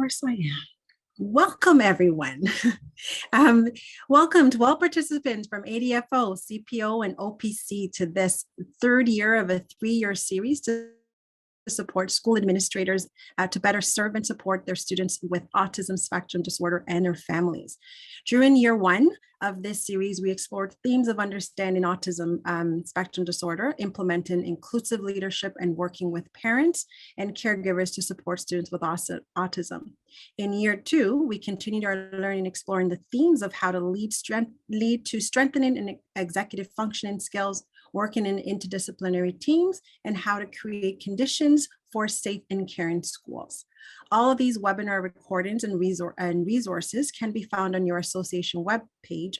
course I am. Welcome, everyone. Welcome to all participants from ADFO, CPO, and OPC to this third year of a 3-year series to support school administrators to better serve and support their students with autism spectrum disorder and their families. During year 1 of this series, we explored themes of understanding autism spectrum disorder, implementing inclusive leadership, and working with parents and caregivers to support students with autism. In year 2, we continued our learning, exploring the themes of how to lead to strengthening and executive functioning skills, working in interdisciplinary teams, and how to create conditions for safe and caring schools. All of these webinar recordings and resources can be found on your association webpage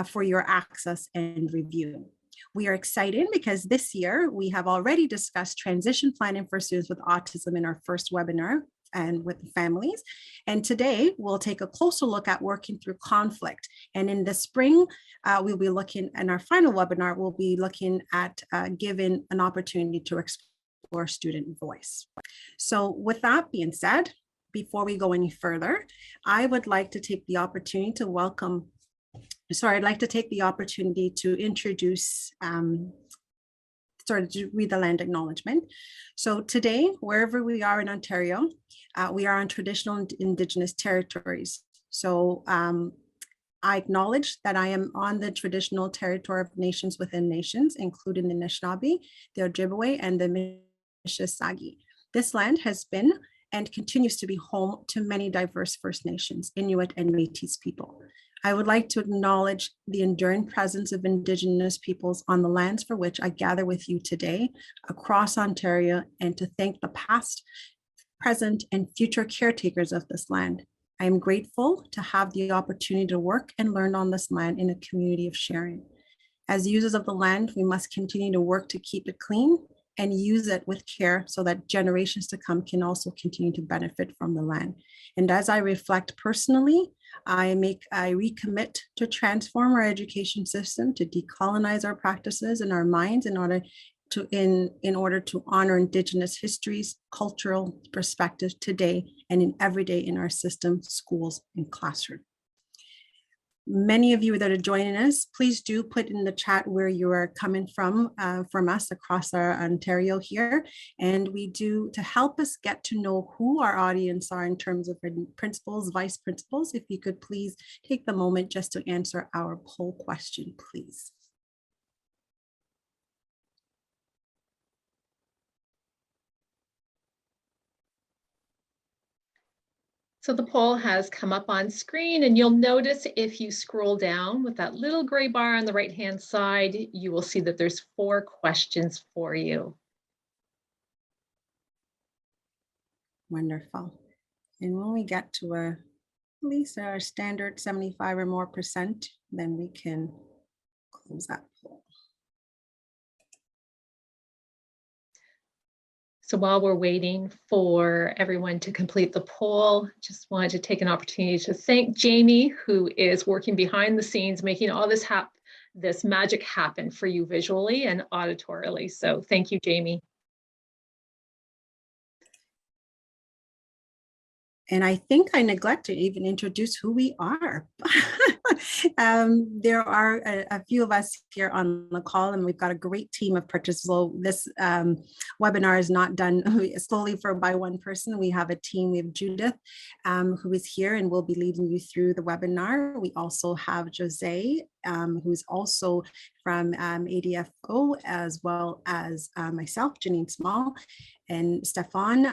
for your access and review. We are excited because this year we have already discussed transition planning for students with autism in our first webinar and with families. And today we'll take a closer look at working through conflict. And in the spring, we'll be looking, in our final webinar, we'll be looking at giving an opportunity to explore student voice. So with that being said, before we go any further, I would like to take the opportunity to introduce to read the land acknowledgement. So today, wherever we are in Ontario, we are on traditional Indigenous territories. So I acknowledge that I am on the traditional territory of nations within nations, including the Anishinaabe, the Ojibwe, and the Mississauga. This land has been and continues to be home to many diverse First Nations, Inuit, and Métis people. I would like to acknowledge the enduring presence of Indigenous peoples on the lands for which I gather with you today across Ontario, and to thank the past, present, and future caretakers of this land. I am grateful to have the opportunity to work and learn on this land in a community of sharing. As users of the land, we must continue to work to keep it clean and use it with care so that generations to come can also continue to benefit from the land. And as I reflect personally, I recommit to transform our education system, to decolonize our practices and our minds in order to honor Indigenous histories, cultural perspectives today and in every day in our system, schools, and classroom. Many of you that are joining us, please do put in the chat where you are coming from us across our Ontario here. And we do, to help us get to know who our audience are in terms of principals, vice principals, if you could please take the moment just to answer our poll question, please. So the poll has come up on screen, and you'll notice if you scroll down with that little gray bar on the right-hand side, you will see that there's 4 questions for you. Wonderful. And when we get to at least our standard 75 or more %, then we can close that poll. So while we're waiting for everyone to complete the poll, just wanted to take an opportunity to thank Jamie, who is working behind the scenes, making all this magic happen for you visually and auditorily. So thank you, Jamie. And I think I neglected to even introduce who we are. There are a few of us here on the call, and we've got a great team of participants. This webinar is not done solely by one person. We have a team. We have Judith, who is here and will be leading you through the webinar. We also have Jose, who's also from ADFO, as well as myself, Janine Small, and Stefan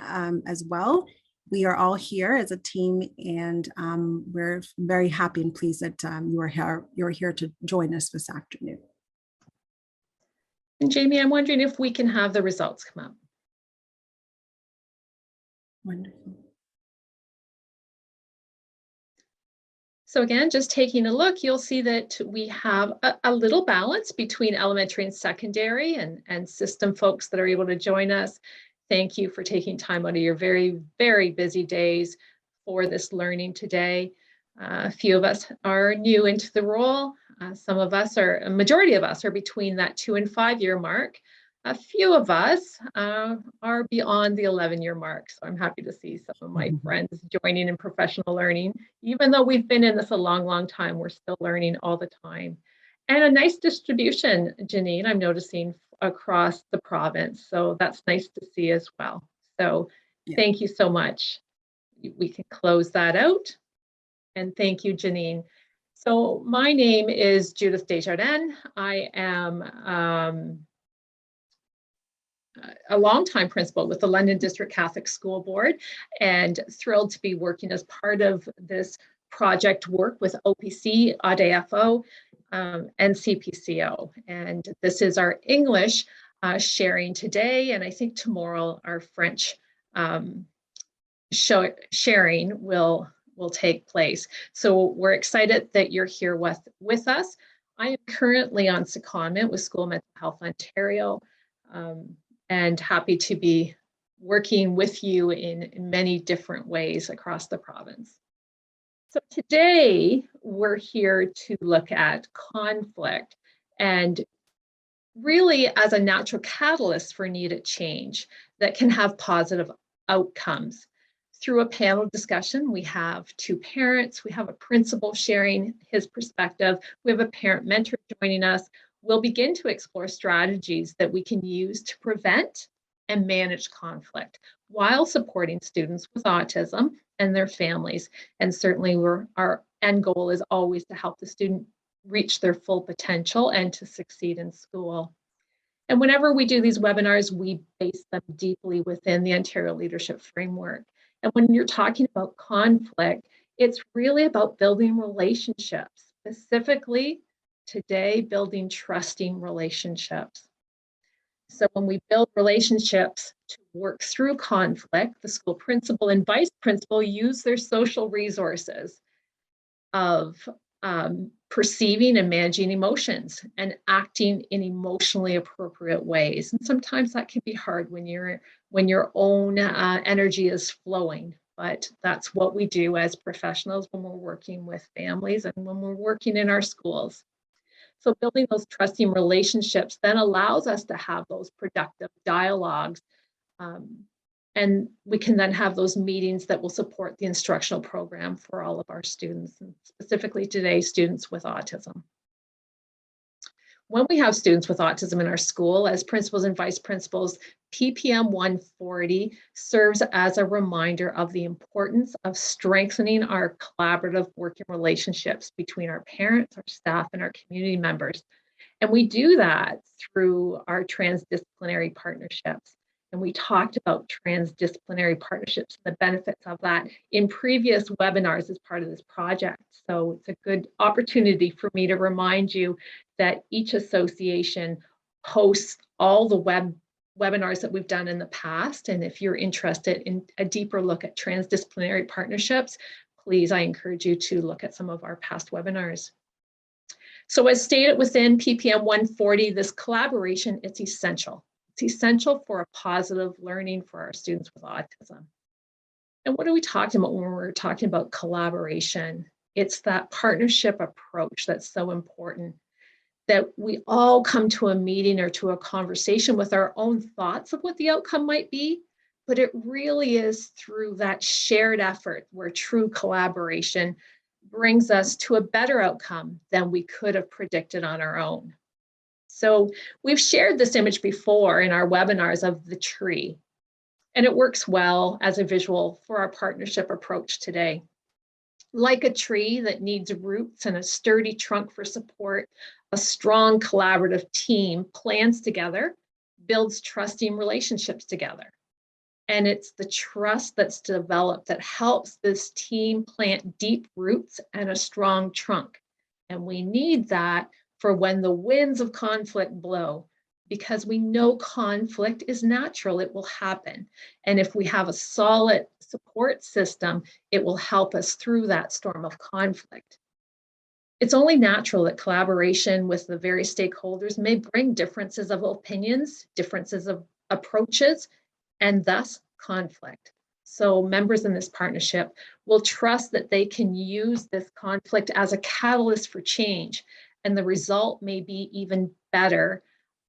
as well. We are all here as a team, and we're very happy and pleased that you're here to join us this afternoon. And Jamie, I'm wondering if we can have the results come up. Wonderful. So again, just taking a look, you'll see that we have a little balance between elementary and secondary and system folks that are able to join us. Thank you for taking time out of your very, very busy days for this learning today. A few of us are new into the role. A majority of us are between that 2- and 5-year mark. a few of us are beyond the 11-year mark. So I'm happy to see some of my friends joining in professional learning. Even though we've been in this a long, long time, we're still learning all the time. And a nice distribution, Janine, I'm noticing across the province. So that's nice to see as well. So thank you so much. We can close that out. And thank you, Janine. So my name is Judith Desjardins. I am a longtime principal with the London District Catholic School Board, and thrilled to be working as part of this project work with OPC, ADFO, and CPCO. And this is our English sharing today, and I think tomorrow our French sharing will take place. So we're excited that you're here with us. I am currently on secondment with School Mental Health Ontario, and happy to be working with you in many different ways across the province. So today we're here to look at conflict, and really as a natural catalyst for needed change that can have positive outcomes. Through a panel discussion, we have two parents, we have a principal sharing his perspective, we have a parent mentor joining us. We'll begin to explore strategies that we can use to prevent and manage conflict while supporting students with autism and their families. And certainly our end goal is always to help the student reach their full potential and to succeed in school. And whenever we do these webinars, we base them deeply within the Ontario Leadership Framework. And when you're talking about conflict, it's really about building relationships, specifically today, building trusting relationships. So when we build relationships to work through conflict, the school principal and vice principal use their social resources of perceiving and managing emotions and acting in emotionally appropriate ways. And sometimes that can be hard when your own energy is flowing. But that's what we do as professionals when we're working with families and when we're working in our schools. So building those trusting relationships then allows us to have those productive dialogues. And we can then have those meetings that will support the instructional program for all of our students, and specifically today, students with autism. When we have students with autism in our school, as principals and vice principals, PPM 140 serves as a reminder of the importance of strengthening our collaborative working relationships between our parents, our staff, and our community members. And we do that through our transdisciplinary partnerships. And we talked about transdisciplinary partnerships and the benefits of that in previous webinars as part of this project. So it's a good opportunity for me to remind you that each association hosts all the webinars that we've done in the past. And if you're interested in a deeper look at transdisciplinary partnerships, please, I encourage you to look at some of our past webinars. So as stated within PPM 140, this collaboration, it's essential. It's essential for a positive learning for our students with autism. And what are we talking about when we're talking about collaboration? It's that partnership approach that's so important, that we all come to a meeting or to a conversation with our own thoughts of what the outcome might be, but it really is through that shared effort where true collaboration brings us to a better outcome than we could have predicted on our own. So we've shared this image before in our webinars of the tree, and it works well as a visual for our partnership approach today. Like a tree that needs roots and a sturdy trunk for support, a strong collaborative team plans together, builds trusting relationships together. And it's the trust that's developed that helps this team plant deep roots and a strong trunk. And we need that for when the winds of conflict blow, because we know conflict is natural, it will happen. And if we have a solid support system, it will help us through that storm of conflict. It's only natural that collaboration with the various stakeholders may bring differences of opinions, differences of approaches, and thus conflict. So members in this partnership will trust that they can use this conflict as a catalyst for change, and the result may be even better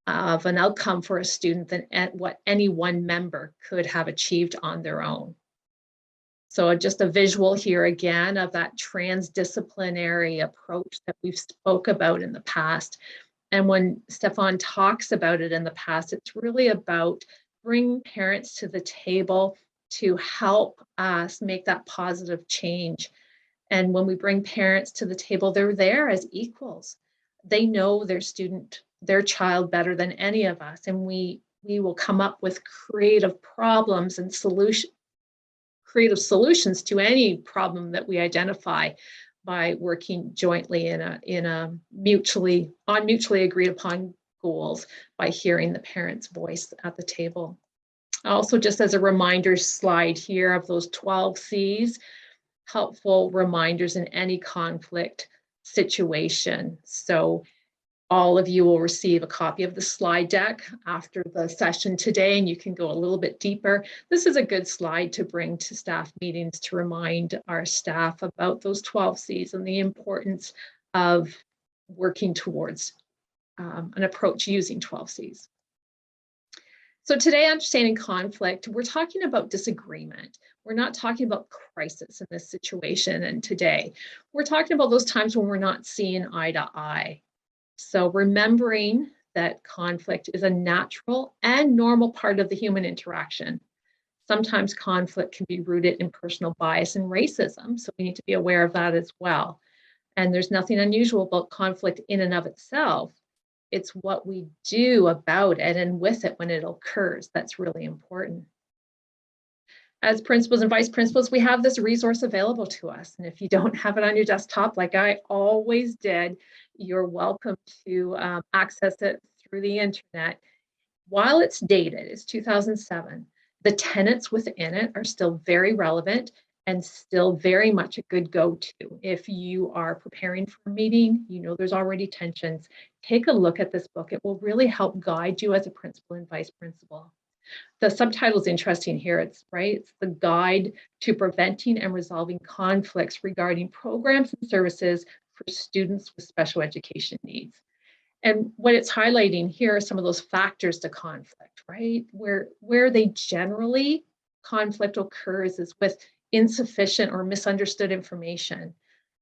of an outcome for a student than what any one member could have achieved on their own. So just a visual here again of that transdisciplinary approach that we've spoke about in the past. And when Stefan talks about it in the past, it's really about bringing parents to the table to help us make that positive change. And when we bring parents to the table, they're there as equals. They know their student, their child better than any of us. And we will come up with creative problems and creative solutions to any problem that we identify by working jointly on mutually agreed upon goals by hearing the parent's voice at the table. Also, just as a reminder slide here of those 12 C's, helpful reminders in any conflict situation. So all of you will receive a copy of the slide deck after the session today, and you can go a little bit deeper. This is a good slide to bring to staff meetings to remind our staff about those 12 C's and the importance of working towards an approach using 12 C's. So today, understanding conflict, we're talking about disagreement. We're not talking about crisis in this situation and today. We're talking about those times when we're not seeing eye to eye. So remembering that conflict is a natural and normal part of the human interaction. Sometimes conflict can be rooted in personal bias and racism, so we need to be aware of that as well. And there's nothing unusual about conflict in and of itself. It's what we do about it and with it when it occurs that's really important. As principals and vice principals, we have this resource available to us. And if you don't have it on your desktop, like I always did, you're welcome to access it through the internet. While it's dated, it's 2007, the tenets within it are still very relevant and still very much a good go-to. If you are preparing for a meeting, you know there's already tensions, take a look at this book. It will really help guide you as a principal and vice principal. The subtitle is interesting here. It's the guide to preventing and resolving conflicts regarding programs and services for students with special education needs. And what it's highlighting here are some of those factors to conflict, right? Where they generally conflict occurs is with insufficient or misunderstood information.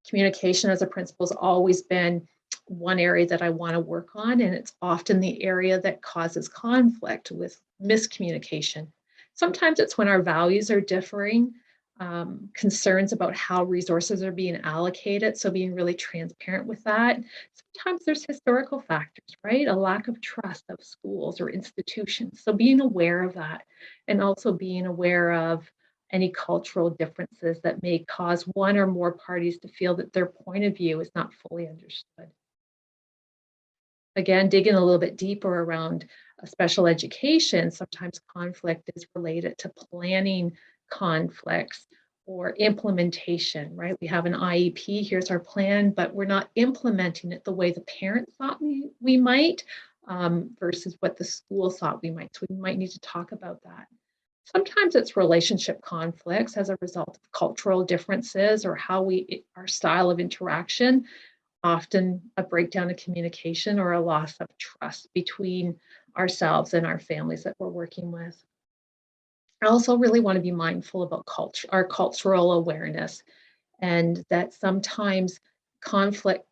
Communication as a principal has always been one area that I want to work on, and it's often the area that causes conflict with miscommunication. Sometimes it's when our values are differing, concerns about how resources are being allocated, so being really transparent with that. Sometimes there's historical factors, right? A lack of trust of schools or institutions, so being aware of that, and also being aware of any cultural differences that may cause one or more parties to feel that their point of view is not fully understood. Again, digging a little bit deeper around special education, sometimes conflict is related to planning conflicts or implementation, right? We have an IEP, here's our plan, but we're not implementing it the way the parent thought we might versus what the school thought we might. So we might need to talk about that. Sometimes it's relationship conflicts as a result of cultural differences or our style of interaction, often a breakdown of communication or a loss of trust between ourselves and our families that we're working with. I also really want to be mindful about our cultural awareness, and that sometimes conflict,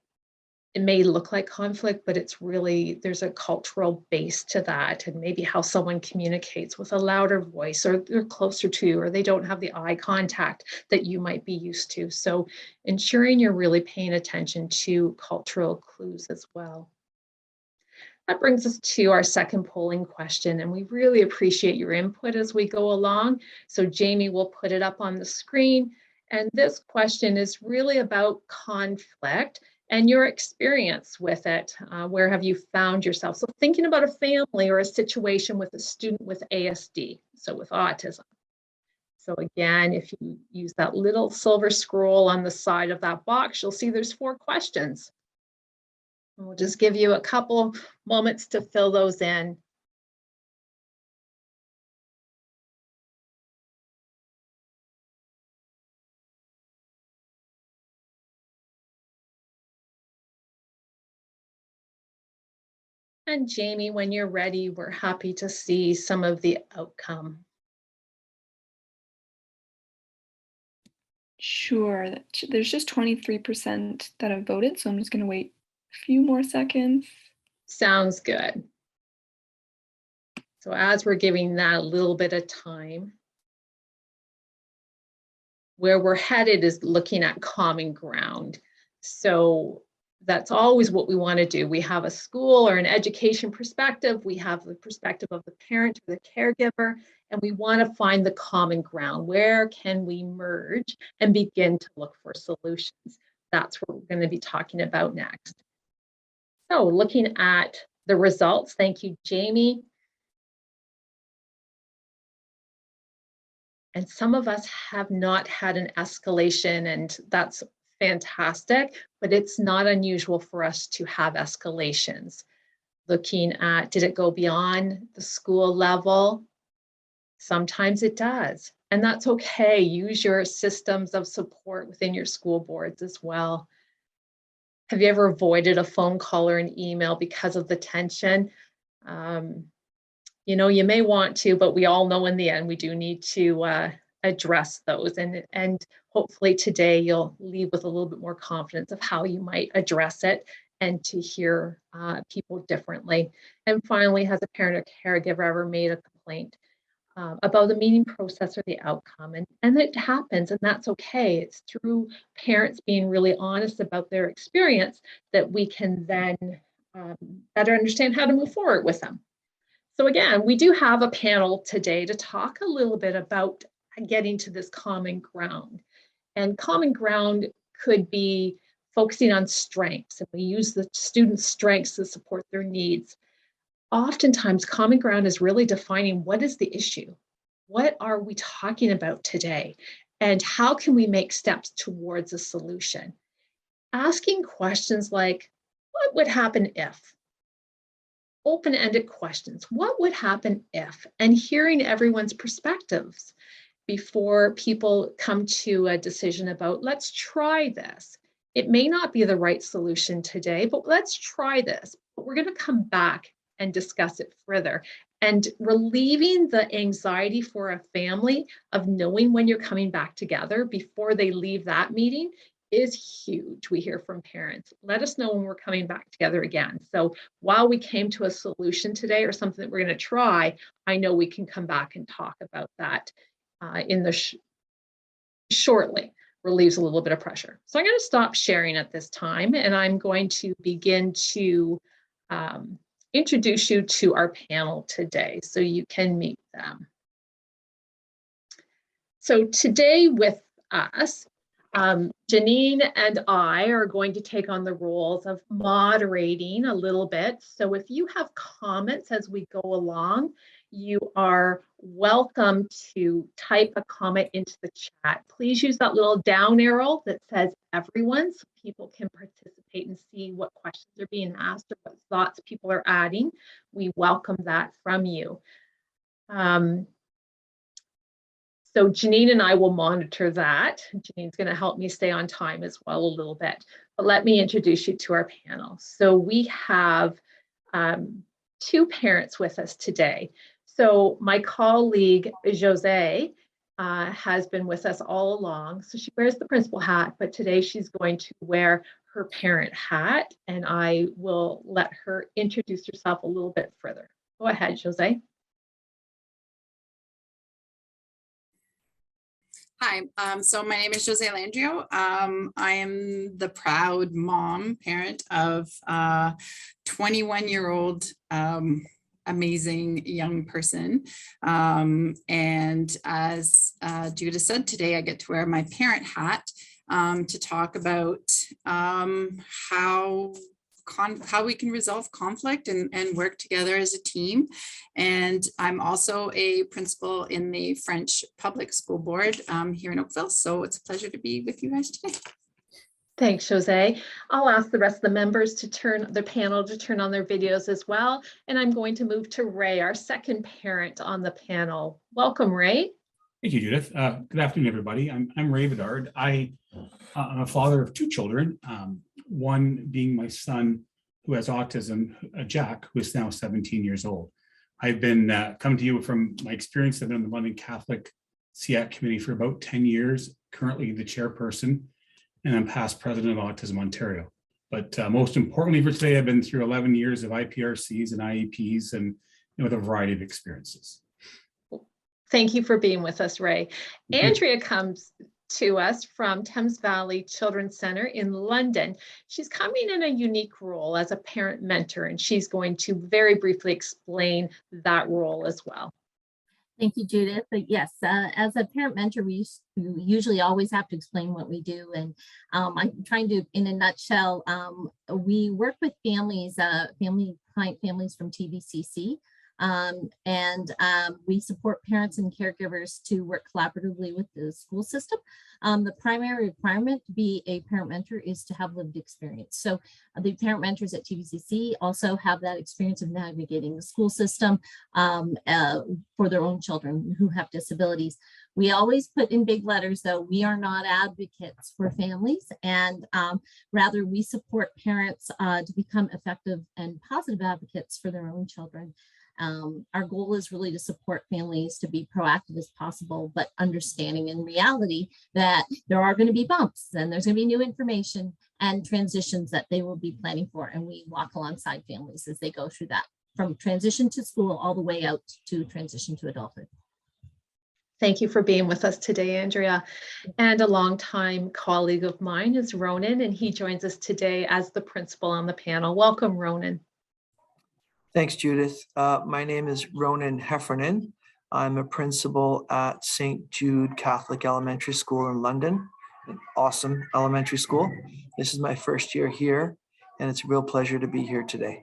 it may look like conflict, but it's really, there's a cultural base to that, and maybe how someone communicates with a louder voice, or they're closer to you, or they don't have the eye contact that you might be used to. So ensuring you're really paying attention to cultural clues as well. That brings us to our second polling question, and we really appreciate your input as we go along. So Jamie will put it up on the screen. And this question is really about conflict and your experience with it. Where have you found yourself? So thinking about a family or a situation with a student with ASD, so with autism. So again, if you use that little silver scroll on the side of that box, you'll see there's 4 questions. And we'll just give you a couple moments to fill those in. And Jamie, when you're ready, we're happy to see some of the outcome. Sure, there's just 23% that have voted, so I'm just going to wait a few more seconds. Sounds good. So as we're giving that a little bit of time, where we're headed is looking at common ground. So that's always what we want to do. We have a school or an education perspective. We have the perspective of the parent or the caregiver, and we want to find the common ground. Where can we merge and begin to look for solutions? That's what we're going to be talking about next. So looking at the results, thank you, Jamie. And some of us have not had an escalation, and that's fantastic, but it's not unusual for us to have escalations. Looking at, did it go beyond the school level? Sometimes it does, and that's okay. Use your systems of support within your school boards as well. Have you ever avoided a phone call or an email because of the tension? You know, you may want to, but we all know in the end we do need to address those. And hopefully today you'll leave with a little bit more confidence of how you might address it and to hear people differently. And finally, has a parent or caregiver ever made a complaint about the meeting process or the outcome? And it happens, and that's okay. It's through parents being really honest about their experience that we can then better understand how to move forward with them. So again, we do have a panel today to talk a little bit about getting to this common ground. And common ground could be focusing on strengths, and we use the students' strengths to support their needs. Oftentimes, common ground is really defining what is the issue? What are we talking about today? And how can we make steps towards a solution? Asking questions like, what would happen if? Open-ended questions. What would happen if? And hearing everyone's perspectives before people come to a decision about, let's try this. It may not be the right solution today, but let's try this. But we're going to come back and discuss it further. And relieving the anxiety for a family of knowing when you're coming back together before they leave that meeting is huge. We hear from parents, let us know when we're coming back together again. So while we came to a solution today or something that we're going to try, I know we can come back and talk about that in the shortly. Relieves a little bit of pressure. So I'm going to stop sharing at this time, and I'm going to begin to introduce you to our panel today so you can meet them. So today with us, Janine and I are going to take on the roles of moderating a little bit. So if you have comments as we go along, you are welcome to type a comment into the chat. Please use that little down arrow that says everyone so people can participate and see what questions are being asked or what thoughts people are adding. We welcome that from you. So Janine and I will monitor that. Janine's going to help me stay on time as well a little bit. But let me introduce you to our panel. So we have two parents with us today. So my colleague, Jose, has been with us all along. So she wears the principal hat, but today she's going to wear her parent hat, and I will let her introduce herself a little bit further. Go ahead, Jose. Hi, so my name is Jose Landrio. I am the proud parent of a 21-year-old amazing young person. And as Judah said, today I get to wear my parent hat to talk about how we can resolve conflict and work together as a team. And I'm also a principal in the French Public School Board here in Oakville. So it's a pleasure to be with you guys today. Thanks, Jose. I'll ask the rest of the members to turn the panel to turn on their videos as well. And I'm going to move to Ray, our second parent on the panel. Welcome, Ray. Thank you, Judith. Good afternoon, everybody. I'm Ray Badard. I'm a father of two children, one being my son, who has autism, Jack, who is now 17 years old. I've been coming to you from my experience. I've been on the London Catholic SEAC committee for about 10 years, currently the chairperson, and I'm past president of Autism Ontario. But most importantly for today, I've been through 11 years of IPRCs and IEPs and with a variety of experiences. Thank you for being with us, Ray. Andrea comes to us from Thames Valley Children's Centre in London. She's coming in a unique role as a parent mentor, and she's going to very briefly explain that role as well. Thank you, Judith. But yes, as a parent mentor, we usually always have to explain what we do. And I'm trying to, in a nutshell, we work with families, client families from TVCC. We support parents and caregivers to work collaboratively with the school system. The primary requirement to be a parent mentor is to have lived experience. So the parent mentors at TVCC also have that experience of navigating the school system for their own children who have disabilities. We always put in big letters, though, we are not advocates for families, and rather we support parents to become effective and positive advocates for their own children. Our goal is really to support families to be proactive as possible, but understanding in reality that there are going to be bumps and there's going to be new information and transitions that they will be planning for. And we walk alongside families as they go through that, from transition to school all the way out to transition to adulthood. Thank you for being with us today, Andrea. And a longtime colleague of mine is Ronan, and he joins us today as the principal on the panel. Welcome, Ronan. Thanks, Judith. My name is Ronan Heffernan. I'm a principal at St. Jude Catholic Elementary School in London, an awesome elementary school. This is my first year here, and it's a real pleasure to be here today.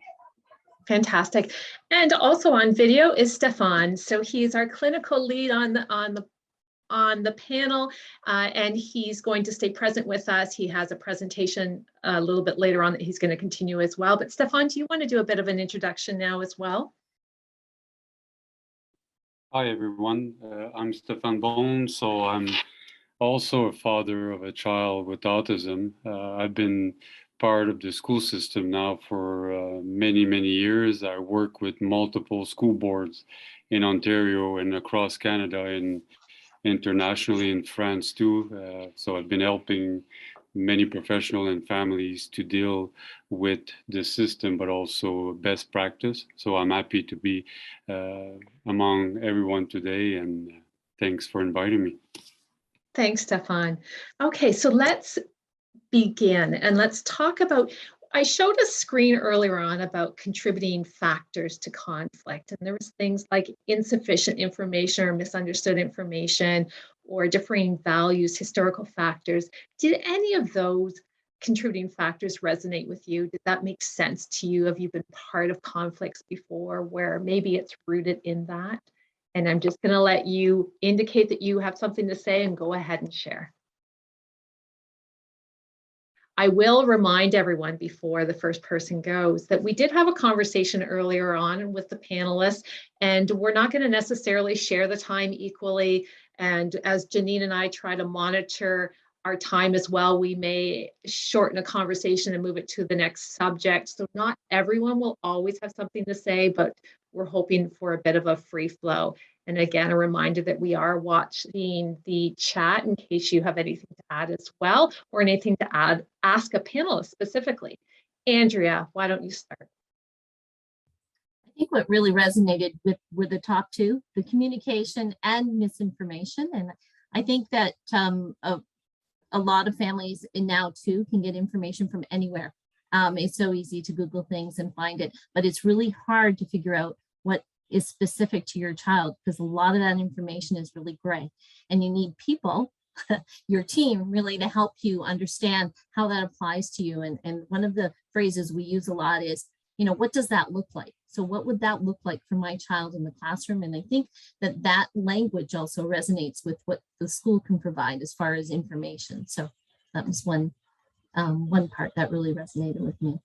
Fantastic. And also on video is Stefan. So he's our clinical lead on the panel, and he's going to stay present with us. He has a presentation a little bit later on that he's going to continue as well. But Stefan, do you want to do a bit of an introduction now as well? Hi, everyone. I'm Stefan Bone. So I'm also a father of a child with autism. I've been part of the school system now for many years. I work with multiple school boards in Ontario and across Canada and internationally in France too. So I've been helping many professionals and families to deal with the system, but also best practice. So I'm happy to be among everyone today, and thanks for inviting me. Thanks, Stefan. Okay, so let's begin and let's talk about, I showed a screen earlier on about contributing factors to conflict, and there was things like insufficient information or misunderstood information or differing values, historical factors. Did any of those contributing factors resonate with you? Did that make sense to you? Have you been part of conflicts before where maybe it's rooted in that? And I'm just going to let you indicate that you have something to say and go ahead and share. I will remind everyone before the first person goes that we did have a conversation earlier on with the panelists, and we're not going to necessarily share the time equally. And as Janine and I try to monitor our time as well, we may shorten a conversation and move it to the next subject. So not everyone will always have something to say, but we're hoping for a bit of a free flow. And again, a reminder that we are watching the chat in case you have anything to add as well, or anything to add, ask a panelist specifically. Andrea, why don't you start? I think what really resonated with were the top two, the communication and misinformation. And I think that a lot of families now too can get information from anywhere. It's so easy to Google things and find it, but it's really hard to figure out what is specific to your child, because a lot of that information is really gray, and you need people, your team, really to help you understand how that applies to you. And one of the phrases we use a lot is, you know, what does that look like? So what would that look like for my child in the classroom? And I think that that language also resonates with what the school can provide as far as information. So that was one part that really resonated with me.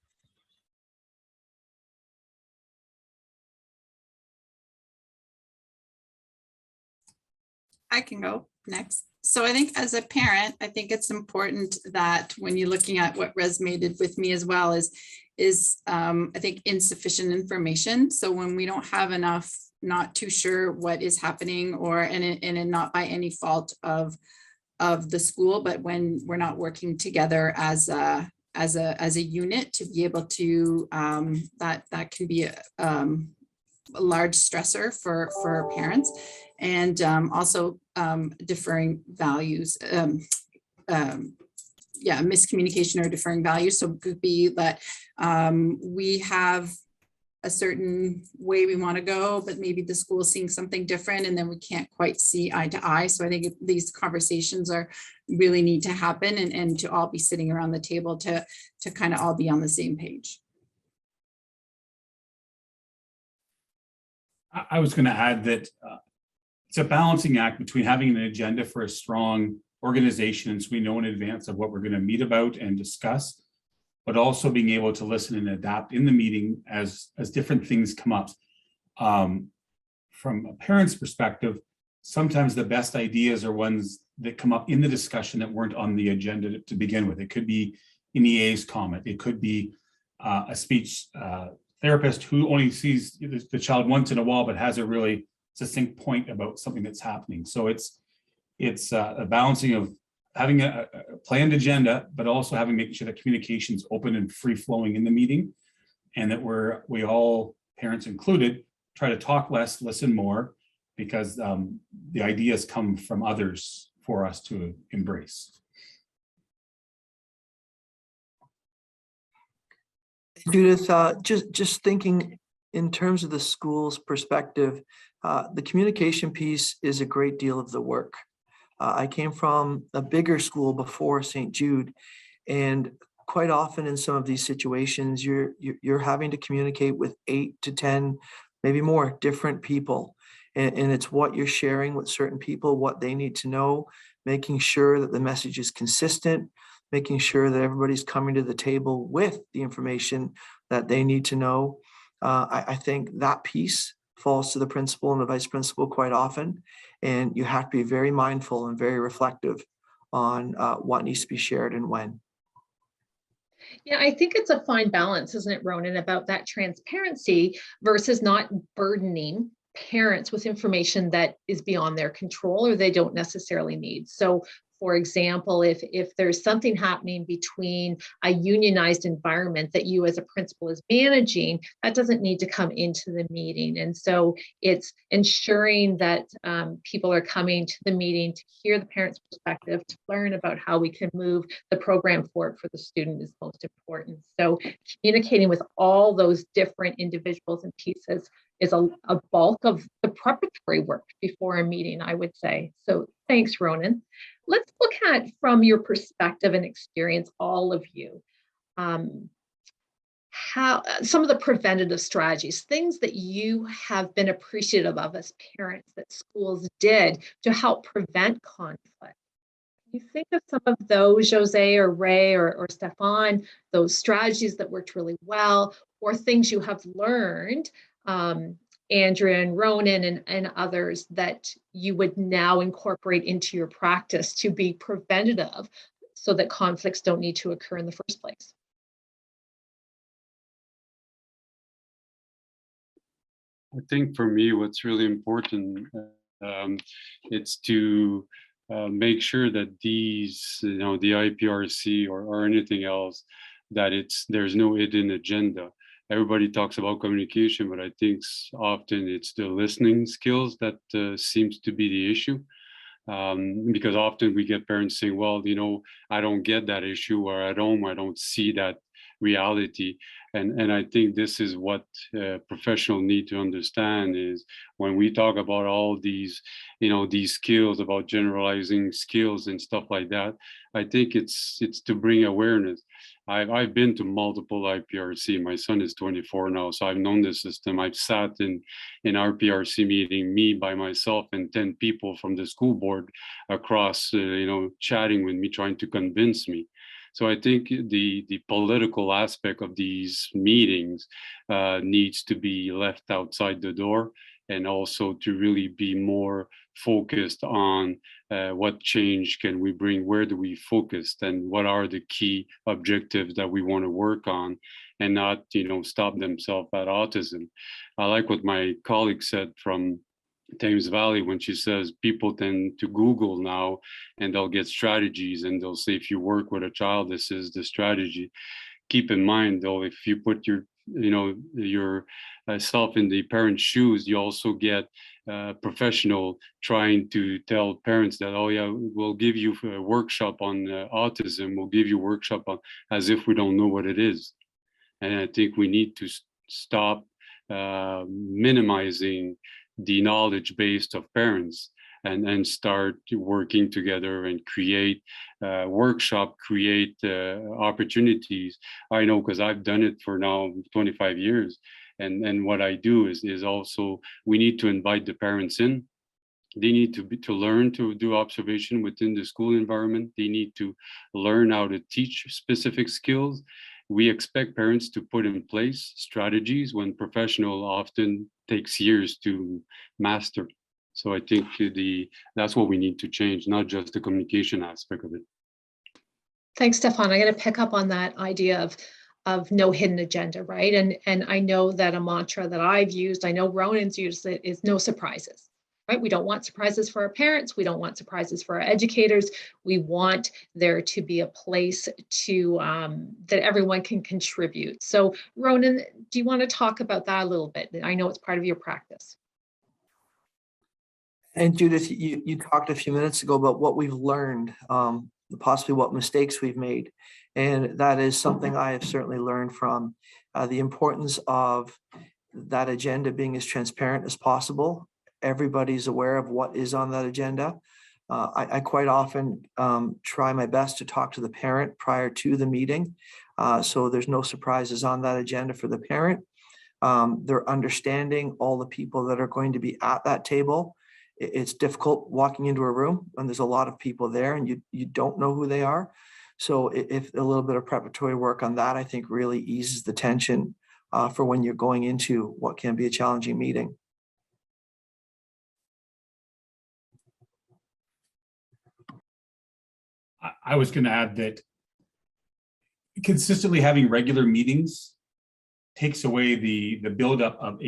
I can go next. So I think as a parent, I think it's important that when you're looking at what resonated with me as well is I think, insufficient information. So when we don't have enough, not too sure what is happening, or and not by any fault of the school, but when we're not working together as a unit to be able to, that can be a large stressor for parents, and also differing values, miscommunication or differing values. So it could be that we have a certain way we want to go, but maybe the school is seeing something different, and then we can't quite see eye to eye. So I think these conversations really need to happen, and to all be sitting around the table to kind of all be on the same page. I was going to add that it's a balancing act between having an agenda for a strong organization, so we know in advance of what we're going to meet about and discuss, but also being able to listen and adapt in the meeting as different things come up. From a parent's perspective, sometimes the best ideas are ones that come up in the discussion that weren't on the agenda to begin with. It could be an EA's comment. It could be a speech therapist who only sees the child once in a while, but has a really succinct point about something that's happening. So it's a balancing of having a planned agenda, but also making sure that communication is open and free flowing in the meeting, and that we all, parents included, try to talk less, listen more, because the ideas come from others for us to embrace. Judith, just thinking in terms of the school's perspective, the communication piece is a great deal of the work. I came from a bigger school before St. Jude, and quite often in some of these situations, you're having to communicate with 8 to 10, maybe more, different people. And it's what you're sharing with certain people, what they need to know, making sure that the message is consistent, making sure that everybody's coming to the table with the information that they need to know. I think that piece falls to the principal and the vice principal quite often, and you have to be very mindful and very reflective on what needs to be shared and when. Yeah, I think it's a fine balance, isn't it, Ronan, about that transparency versus not burdening parents with information that is beyond their control or they don't necessarily need. So, for example, if there's something happening between a unionized environment that you as a principal is managing, that doesn't need to come into the meeting. And so it's ensuring that people are coming to the meeting to hear the parent's perspective, to learn about how we can move the program forward for the student is most important. So communicating with all those different individuals and pieces is a bulk of the preparatory work before a meeting, I would say. So thanks, Ronan. Let's look at, from your perspective and experience, all of you, how some of the preventative strategies, things that you have been appreciative of as parents that schools did to help prevent conflict. Can you think of some of those, Jose or Ray or Stefan, those strategies that worked really well, or things you have learned, Andrea and Ronan and others, that you would now incorporate into your practice to be preventative so that conflicts don't need to occur in the first place? I think for me, what's really important, it's to make sure that these, the IPRC or anything else, that there's no hidden agenda. Everybody talks about communication, but I think often it's the listening skills that seems to be the issue. Because often we get parents saying, well, I don't get that issue, or at home, I don't see that reality. And I think this is what professionals need to understand, is when we talk about all these, these skills, about generalizing skills and stuff like that, I think it's to bring awareness. I've been to multiple IPRC. My son is 24 now, so I've known the system. I've sat in RPRC meeting, me by myself and 10 people from the school board across, chatting with me, trying to convince me. So I think the political aspect of these meetings needs to be left outside the door, and also to really be more focused on what change can we bring, where do we focus, and what are the key objectives that we want to work on, and not, stop themselves at autism. I like what my colleague said from Thames Valley when she says people tend to Google now and they'll get strategies and they'll say, if you work with a child, this is the strategy. Keep in mind though, if you put your self in the parent's shoes, you also get professional trying to tell parents that, oh yeah, we'll give you a workshop on autism, we'll give you a workshop on, as if we don't know what it is. And I think we need to stop minimizing the knowledge base of parents and start working together and create workshop, create opportunities. I know because I've done it for now 25 years. And what I do is also, we need to invite the parents in. They need to learn to do observation within the school environment. They need to learn how to teach specific skills. We expect parents to put in place strategies when professional often takes years to master. So I think that's what we need to change, not just the communication aspect of it. Thanks, Stefan. I'm going to pick up on that idea of no hidden agenda, right? And I know that a mantra that I've used, I know Ronan's used it, is no surprises. Right? We don't want surprises for our parents. We don't want surprises for our educators. We want there to be a place to that everyone can contribute. So Ronan, do you want to talk about that a little bit? I know it's part of your practice. And Judith, you talked a few minutes ago about what we've learned, possibly what mistakes we've made. And that is something I have certainly learned from the importance of that agenda being as transparent as possible. Everybody's aware of what is on that agenda. I quite often try my best to talk to the parent prior to the meeting, so there's no surprises on that agenda for the parent. They're understanding all the people that are going to be at that table. It's difficult walking into a room when there's a lot of people there and you don't know who they are. So if a little bit of preparatory work on that, I think really eases the tension for when you're going into what can be a challenging meeting. I was going to add that consistently having regular meetings takes away the buildup of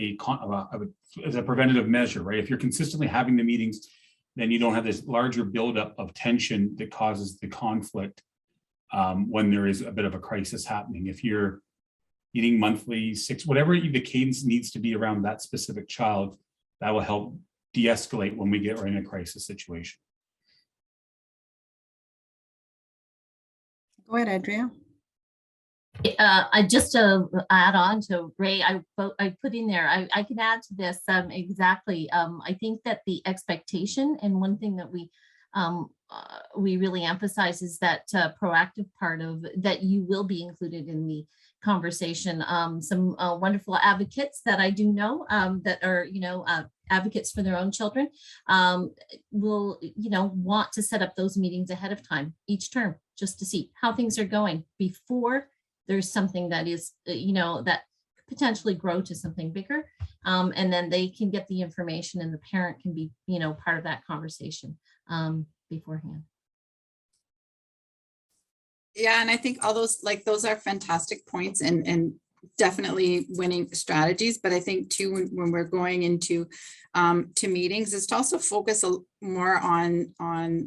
as a preventative measure, right? If you're consistently having the meetings, then you don't have this larger buildup of tension that causes the conflict when there is a bit of a crisis happening. If you're meeting monthly, whatever the cadence needs to be around that specific child, that will help de-escalate when we get in a crisis situation. Go ahead, Andrea. I just to add on to Ray, I put in there, I can add to this exactly. I think that the expectation, and one thing that we really emphasize is that proactive part of that you will be included in the conversation. Some wonderful advocates that I do know that are, advocates for their own children will, want to set up those meetings ahead of time each term just to see how things are going before there's something that is, that could potentially grow to something bigger. And then they can get the information and the parent can be, part of that conversation beforehand. Yeah, and I think all those are fantastic points and definitely winning strategies. But I think too, when we're going into to meetings, is to also focus more on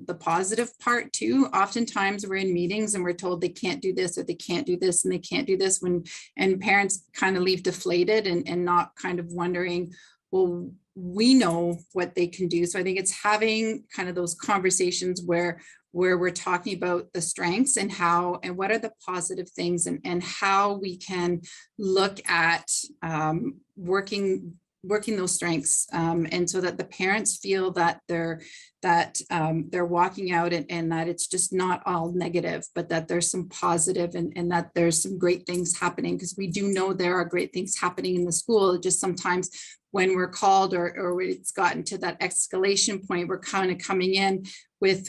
the positive part too. Oftentimes we're in meetings and we're told they can't do this or they can't do this and they can't do this, and parents kind of leave deflated and not kind of wondering, well, we know what they can do. So I think it's having kind of those conversations where we're talking about the strengths and how and what are the positive things and how we can look at working those strengths, and so that the parents feel that they're walking out and that it's just not all negative, but that there's some positive and that there's some great things happening, because we do know there are great things happening in the school. Just sometimes when we're called or it's gotten to that escalation point, we're kind of coming in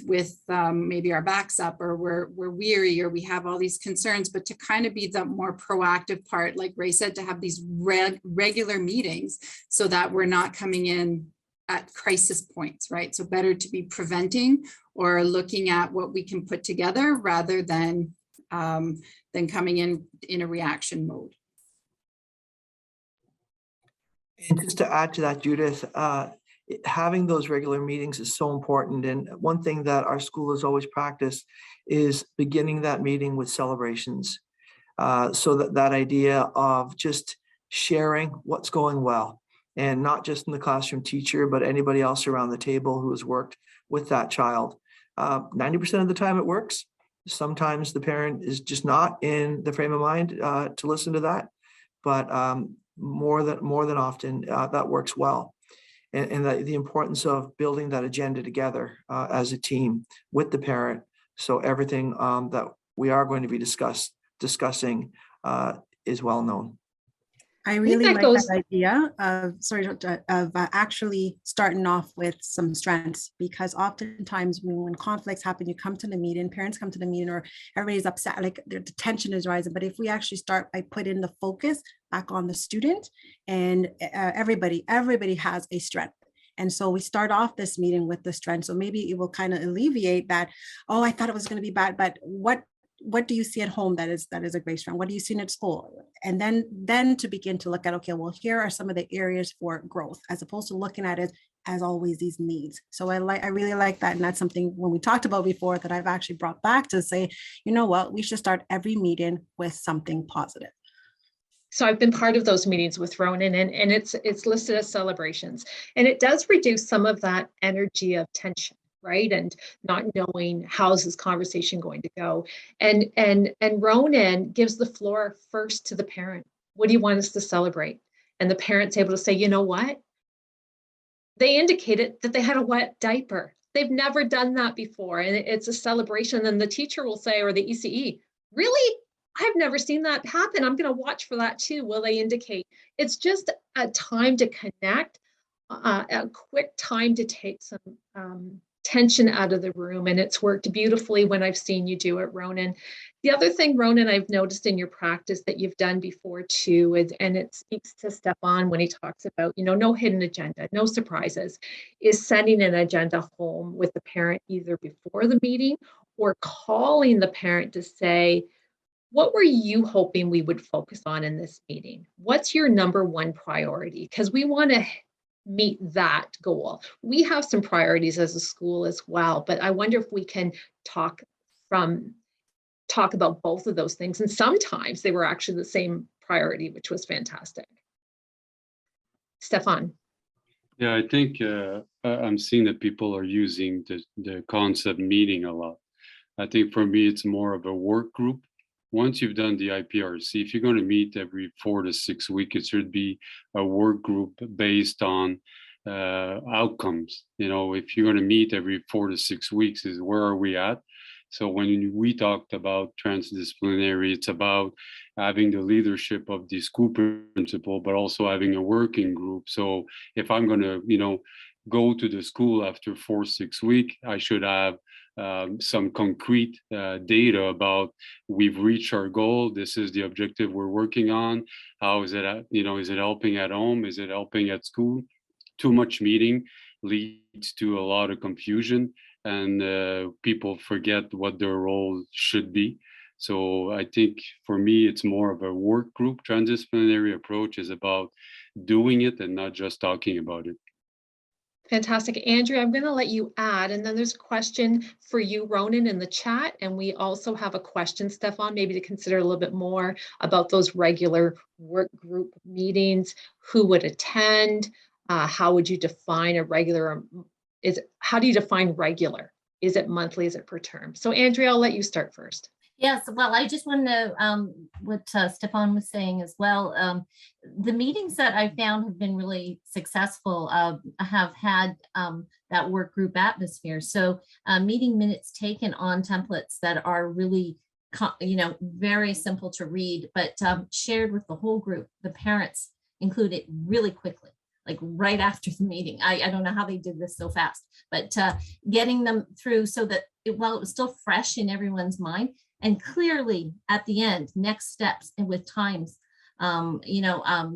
with maybe our backs up, or we're weary, or we have all these concerns, but to kind of be the more proactive part, like Ray said, to have these regular meetings so that we're not coming in at crisis points, right? So better to be preventing or looking at what we can put together rather than coming in a reaction mode. And just to add to that, Judith, having those regular meetings is so important. And one thing that our school has always practiced is beginning that meeting with celebrations. So that idea of just sharing what's going well, and not just in the classroom teacher, but anybody else around the table who has worked with that child. 90% of the time it works. Sometimes the parent is just not in the frame of mind to listen to that, but more than often that works well. And the importance of building that agenda together as a team with the parent, so everything that we are going to be discussing is well known. I really like that idea of actually starting off with some strengths, because oftentimes when conflicts happen, you come to the meeting, parents come to the meeting, or everybody's upset, like the tension is rising. But if we actually start by putting the focus back on the student, and everybody has a strength. And so we start off this meeting with the strength. So maybe it will kind of alleviate that, oh, I thought it was going to be bad, but what do you see at home that is a great strength? What do you see at school? And then to begin to look at, okay, well, here are some of the areas for growth, as opposed to looking at it as always these needs. So I really like that. And that's something when we talked about before that I've actually brought back to say, you know what, we should start every meeting with something positive. So I've been part of those meetings with Ronan, and it's listed as celebrations, and it does reduce some of that energy of tension, right? And not knowing how's this conversation going to go. And Ronan gives the floor first to the parent. What do you want us to celebrate? And the parent's able to say, you know what? They indicated that they had a wet diaper. They've never done that before. And it's a celebration. And the teacher will say, or the ECE, really? I've never seen that happen. I'm going to watch for that too. Will they indicate? It's just a time to connect, a quick time to take some tension out of the room. And it's worked beautifully when I've seen you do it, Ronan. The other thing, Ronan, I've noticed in your practice that you've done before too, and it speaks to Stefan when he talks about, no hidden agenda, no surprises, is sending an agenda home with the parent either before the meeting or calling the parent to say, what were you hoping we would focus on in this meeting? What's your number one priority? Because we want to meet that goal. We have some priorities as a school as well, but I wonder if we can talk about both of those things. And sometimes they were actually the same priority, which was fantastic. Stefan. Yeah, I think I'm seeing that people are using the concept meeting a lot. I think for me, it's more of a work group. Once you've done the IPRC, if you're going to meet every 4 to 6 weeks, it should be a work group based on outcomes. If you're going to meet every 4 to 6 weeks, is where are we at? So when we talked about transdisciplinary, it's about having the leadership of the school principal, but also having a working group. So if I'm going to, go to the school after 4 to 6 weeks, I should have some concrete data about we've reached our goal. This is the objective we're working on. How is it, is it helping at home? Is it helping at school? Too much meeting leads to a lot of confusion, and people forget what their role should be. So I think for me, it's more of a work group. Transdisciplinary approach is about doing it and not just talking about it. Fantastic. Andrea, I'm going to let you add, and then there's a question for you, Ronan, in the chat. And we also have a question, Stefan, maybe to consider a little bit more about those regular work group meetings, who would attend, how would you define a regular, how do you define regular? Is it monthly, is it per term? So Andrea, I'll let you start first. Yes, well, I just want to what Stefan was saying as well. The meetings that I found have been really successful have had that work group atmosphere. So meeting minutes taken on templates that are really, very simple to read, but shared with the whole group, the parents included really quickly. like right after the meeting. I don't know how they did this so fast, but getting them through so that while it was still fresh in everyone's mind, and clearly at the end, next steps and with times,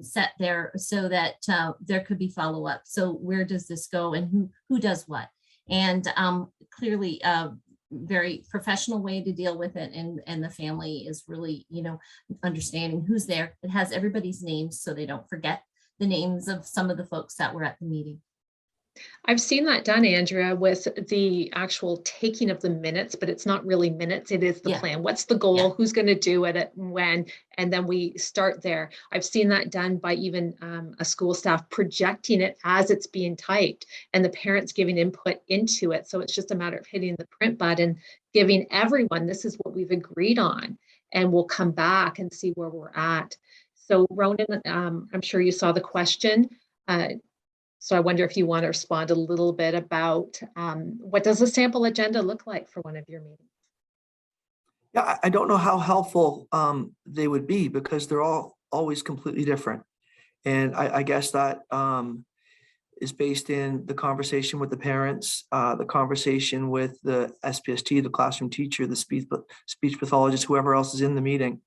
set there so that there could be follow-up. So where does this go and who does what? And clearly very professional way to deal with it. And the family is really, understanding who's there. It has everybody's names so they don't forget the names of some of the folks that were at the meeting. I've seen that done, Andrea, with the actual taking of the minutes, but it's not really minutes. It is the plan. What's the goal? Who's going to do it, when? And then we start there. I've seen that done by even a school staff projecting it as it's being typed and the parents giving input into it. So it's just a matter of hitting the print button, giving everyone, this is what we've agreed on, and we'll come back and see where we're at. So Ronan, I'm sure you saw the question. So I wonder if you want to respond a little bit about what does a sample agenda look like for one of your meetings? Yeah, I don't know how helpful they would be because they're all always completely different. And I guess that is based in the conversation with the parents, the conversation with the SPST, the classroom teacher, the speech pathologist, whoever else is in the meeting.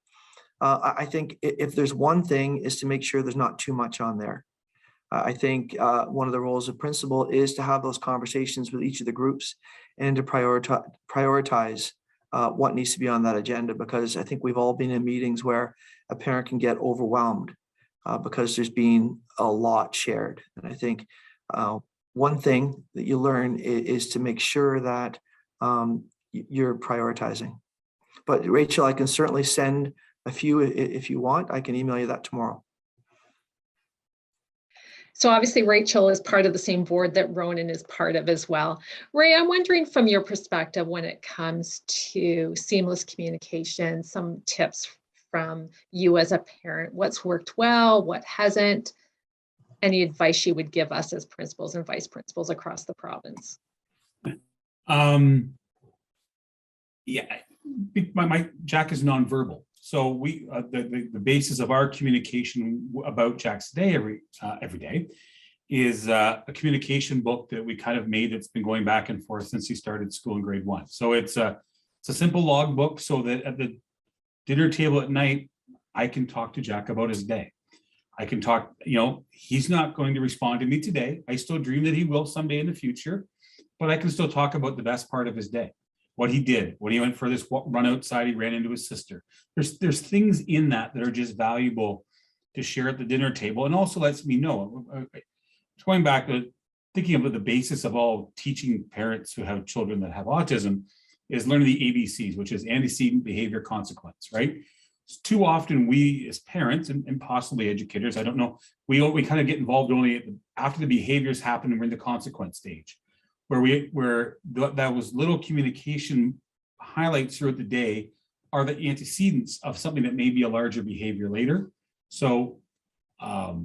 I think if there's one thing is to make sure there's not too much on there. I think one of the roles of principal is to have those conversations with each of the groups and to prioritize what needs to be on that agenda, because I think we've all been in meetings where a parent can get overwhelmed because there's been a lot shared. And I think one thing that you learn is to make sure that you're prioritizing. But Rachel, I can certainly send a few if you want. I can email you that tomorrow. So obviously Rachel is part of the same board that Ronan is part of as well. Ray, I'm wondering from your perspective when it comes to seamless communication, some tips from you as a parent, what's worked well, what hasn't, any advice you would give us as principals and vice principals across the province? My Jack is nonverbal. So we the basis of our communication about Jack's day every day is a communication book that we kind of made that's been going back and forth since he started school in grade 1. So it's a simple log book so that at the dinner table at night, I can talk to Jack about his day. I can talk, he's not going to respond to me today. I still dream that he will someday in the future, but I can still talk about the best part of his day. What he did when he went for this run outside, he ran into his sister. There's things in that are just valuable to share at the dinner table, and also lets me know. Going back to thinking about the basis of all teaching parents who have children that have autism is learning the ABCs, which is antecedent, behavior, consequence. Right? Too often we as parents and possibly educators, I don't know, we kind of get involved only after the behaviors happen and we're in the consequence stage. Where that was little communication highlights throughout the day are the antecedents of something that may be a larger behavior later. So, I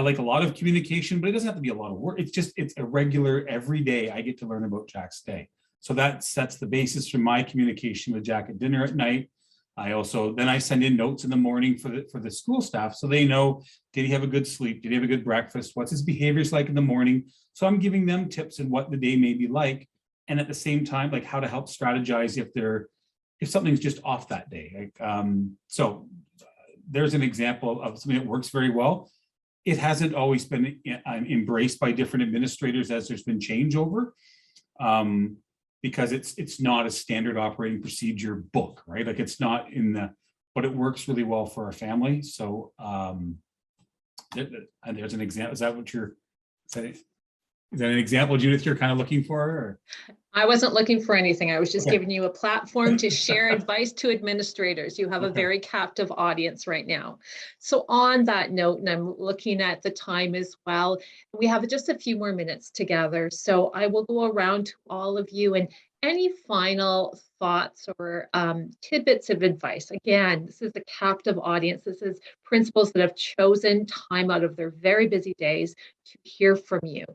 like a lot of communication, but it doesn't have to be a lot of work. It's a regular every day I get to learn about Jack's day. So that sets the basis for my communication with Jack at dinner at night. I send in notes in the morning for the school staff so they know, did he have a good sleep? Did he have a good breakfast? What's his behaviors like in the morning? So I'm giving them tips on what the day may be like. And at the same time, like how to help strategize if something's just off that day. So there's an example of something that works very well. It hasn't always been embraced by different administrators as there's been changeover. Because it's not a standard operating procedure book, right? Like it's not but it works really well for our family. So there's an example. Is that what is that an example, Judith, you're kind of looking for? Or? I wasn't looking for anything. I was just giving you a platform to share advice to administrators. You have a very captive audience right now. So on that note, and I'm looking at the time as well, we have just a few more minutes together. So I will go around to all of you and any final thoughts or tidbits of advice. Again, this is a captive audience. This is principals that have chosen time out of their very busy days to hear from you.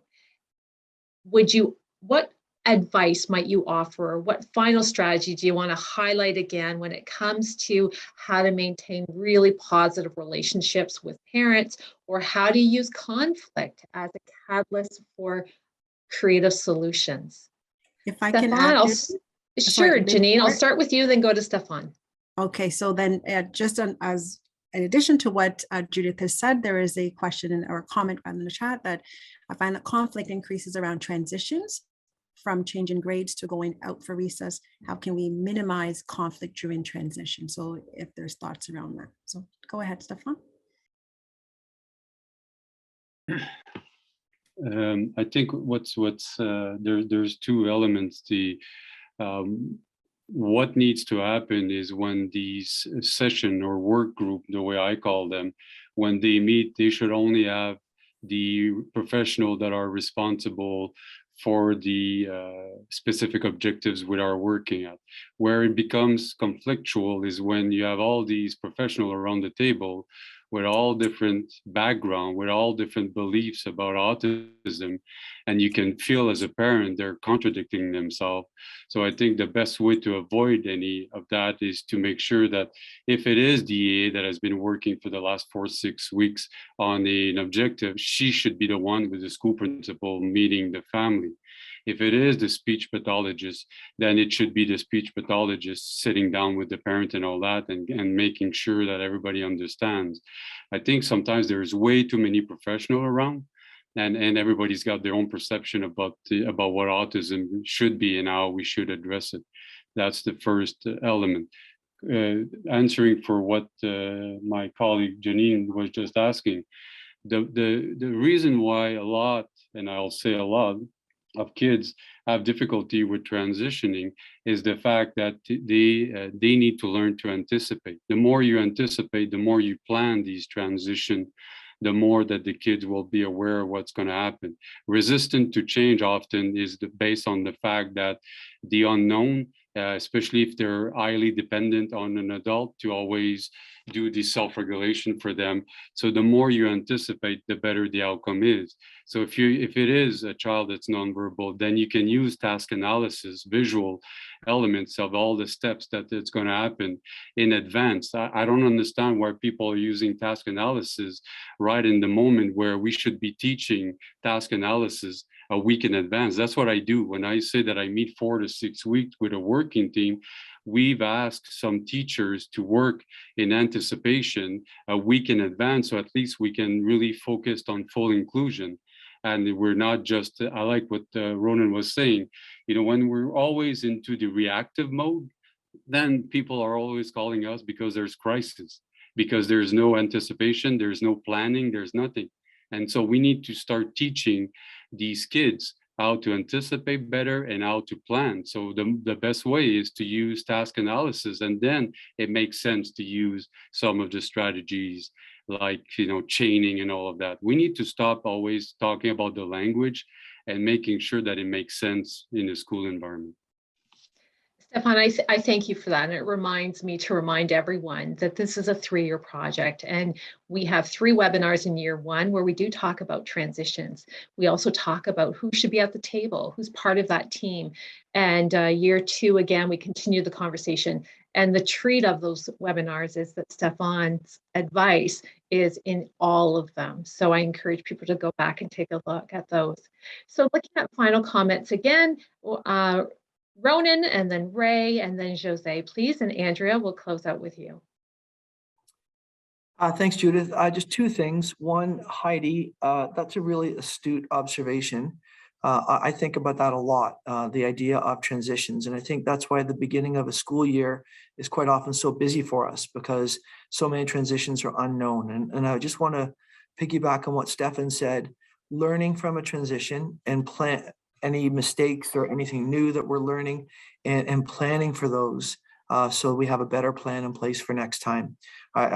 What advice might you offer? What final strategy do you want to highlight again when it comes to how to maintain really positive relationships with parents, or how to use conflict as a catalyst for creative solutions? If I can Stefan, add, sure, Janine, I'll start with you, then go to Stefan. Okay, so then just as in addition to what Judith has said, there is a question or comment in the chat that I find that conflict increases around transitions from changing grades to going out for recess. How can we minimize conflict during transition? So if there's thoughts around that. So go ahead, Stefan. I think there's two elements. What needs to happen is when these session or work group, the way I call them, when they meet, they should only have the professional that are responsible for the specific objectives we are working at. Where it becomes conflictual is when you have all these professionals around the table with all different background, with all different beliefs about autism, and you can feel as a parent they're contradicting themselves. So I think the best way to avoid any of that is to make sure that if it is DA that has been working for the last 4 to 6 weeks on an objective, she should be the one with the school principal meeting the family. If it is the speech pathologist, then it should be the speech pathologist sitting down with the parent and all that, and making sure that everybody understands. I think sometimes there's way too many professionals around, and everybody's got their own perception about what autism should be and how we should address it. That's the first element. Answering for what my colleague Janine was just asking, the reason why a lot, and I'll say a lot, of kids have difficulty with transitioning is the fact that they need to learn to anticipate. The more you anticipate, the more you plan these transitions, the more that the kids will be aware of what's going to happen. Resistant to change often is based on the fact that the unknown, especially if they're highly dependent on an adult to always do the self-regulation for them. So the more you anticipate, the better the outcome is. So if it is a child that's nonverbal, then you can use task analysis, visual elements of all the steps that it's going to happen in advance. I don't understand why people are using task analysis right in the moment where we should be teaching task analysis a week in advance. That's what I do. When I say that I meet 4 to 6 weeks with a working team, we've asked some teachers to work in anticipation a week in advance, so at least we can really focus on full inclusion. And we're not just, I like what Ronan was saying, when we're always into the reactive mode, then people are always calling us because there's crisis, because there's no anticipation, there's no planning, there's nothing. And so we need to start teaching these kids how to anticipate better and how to plan. So the best way is to use task analysis, and then it makes sense to use some of the strategies like chaining and all of that. We need to stop always talking about the language and making sure that it makes sense in a school environment. Stefan, I thank you for that. And it reminds me to remind everyone that this is a 3-year project. And we have 3 webinars in year 1 where we do talk about transitions. We also talk about who should be at the table, who's part of that team. And year 2, again, we continue the conversation. And the treat of those webinars is that Stefan's advice is in all of them. So I encourage people to go back and take a look at those. So looking at final comments again, Ronan, and then Ray, and then Jose, please. And Andrea, we'll close out with you. Thanks, Judith. Just 2 things. One, Heidi, that's a really astute observation. I think about that a lot, the idea of transitions. And I think that's why the beginning of a school year is quite often so busy for us, because so many transitions are unknown. And I just want to piggyback on what Stefan said, learning from a transition and plan any mistakes or anything new that we're learning, and planning for those so we have a better plan in place for next time.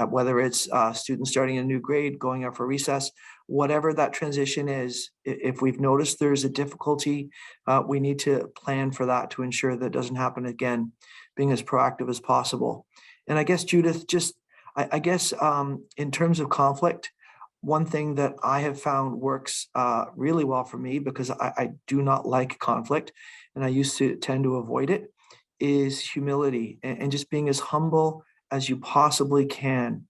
Whether it's students starting a new grade, going out for recess, whatever that transition is, if we've noticed there's a difficulty, we need to plan for that to ensure that doesn't happen again, being as proactive as possible. And I guess, Judith, just I guess in terms of conflict, one thing that I have found works really well for me, because I do not like conflict and I used to tend to avoid it, is humility and just being as humble as you possibly can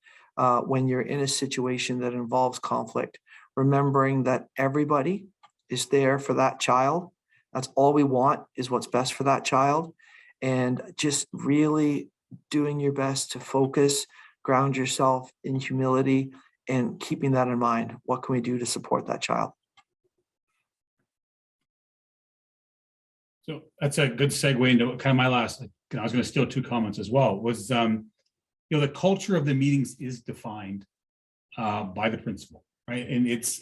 when you're in a situation that involves conflict, remembering that everybody is there for that child. That's all we want, is what's best for that child. And just really doing your best to focus, ground yourself in humility, and keeping that in mind. What can we do to support that child? So that's a good segue into kind of my last, I was going to steal two comments as well, was, the culture of the meetings is defined by the principal, right? And it's,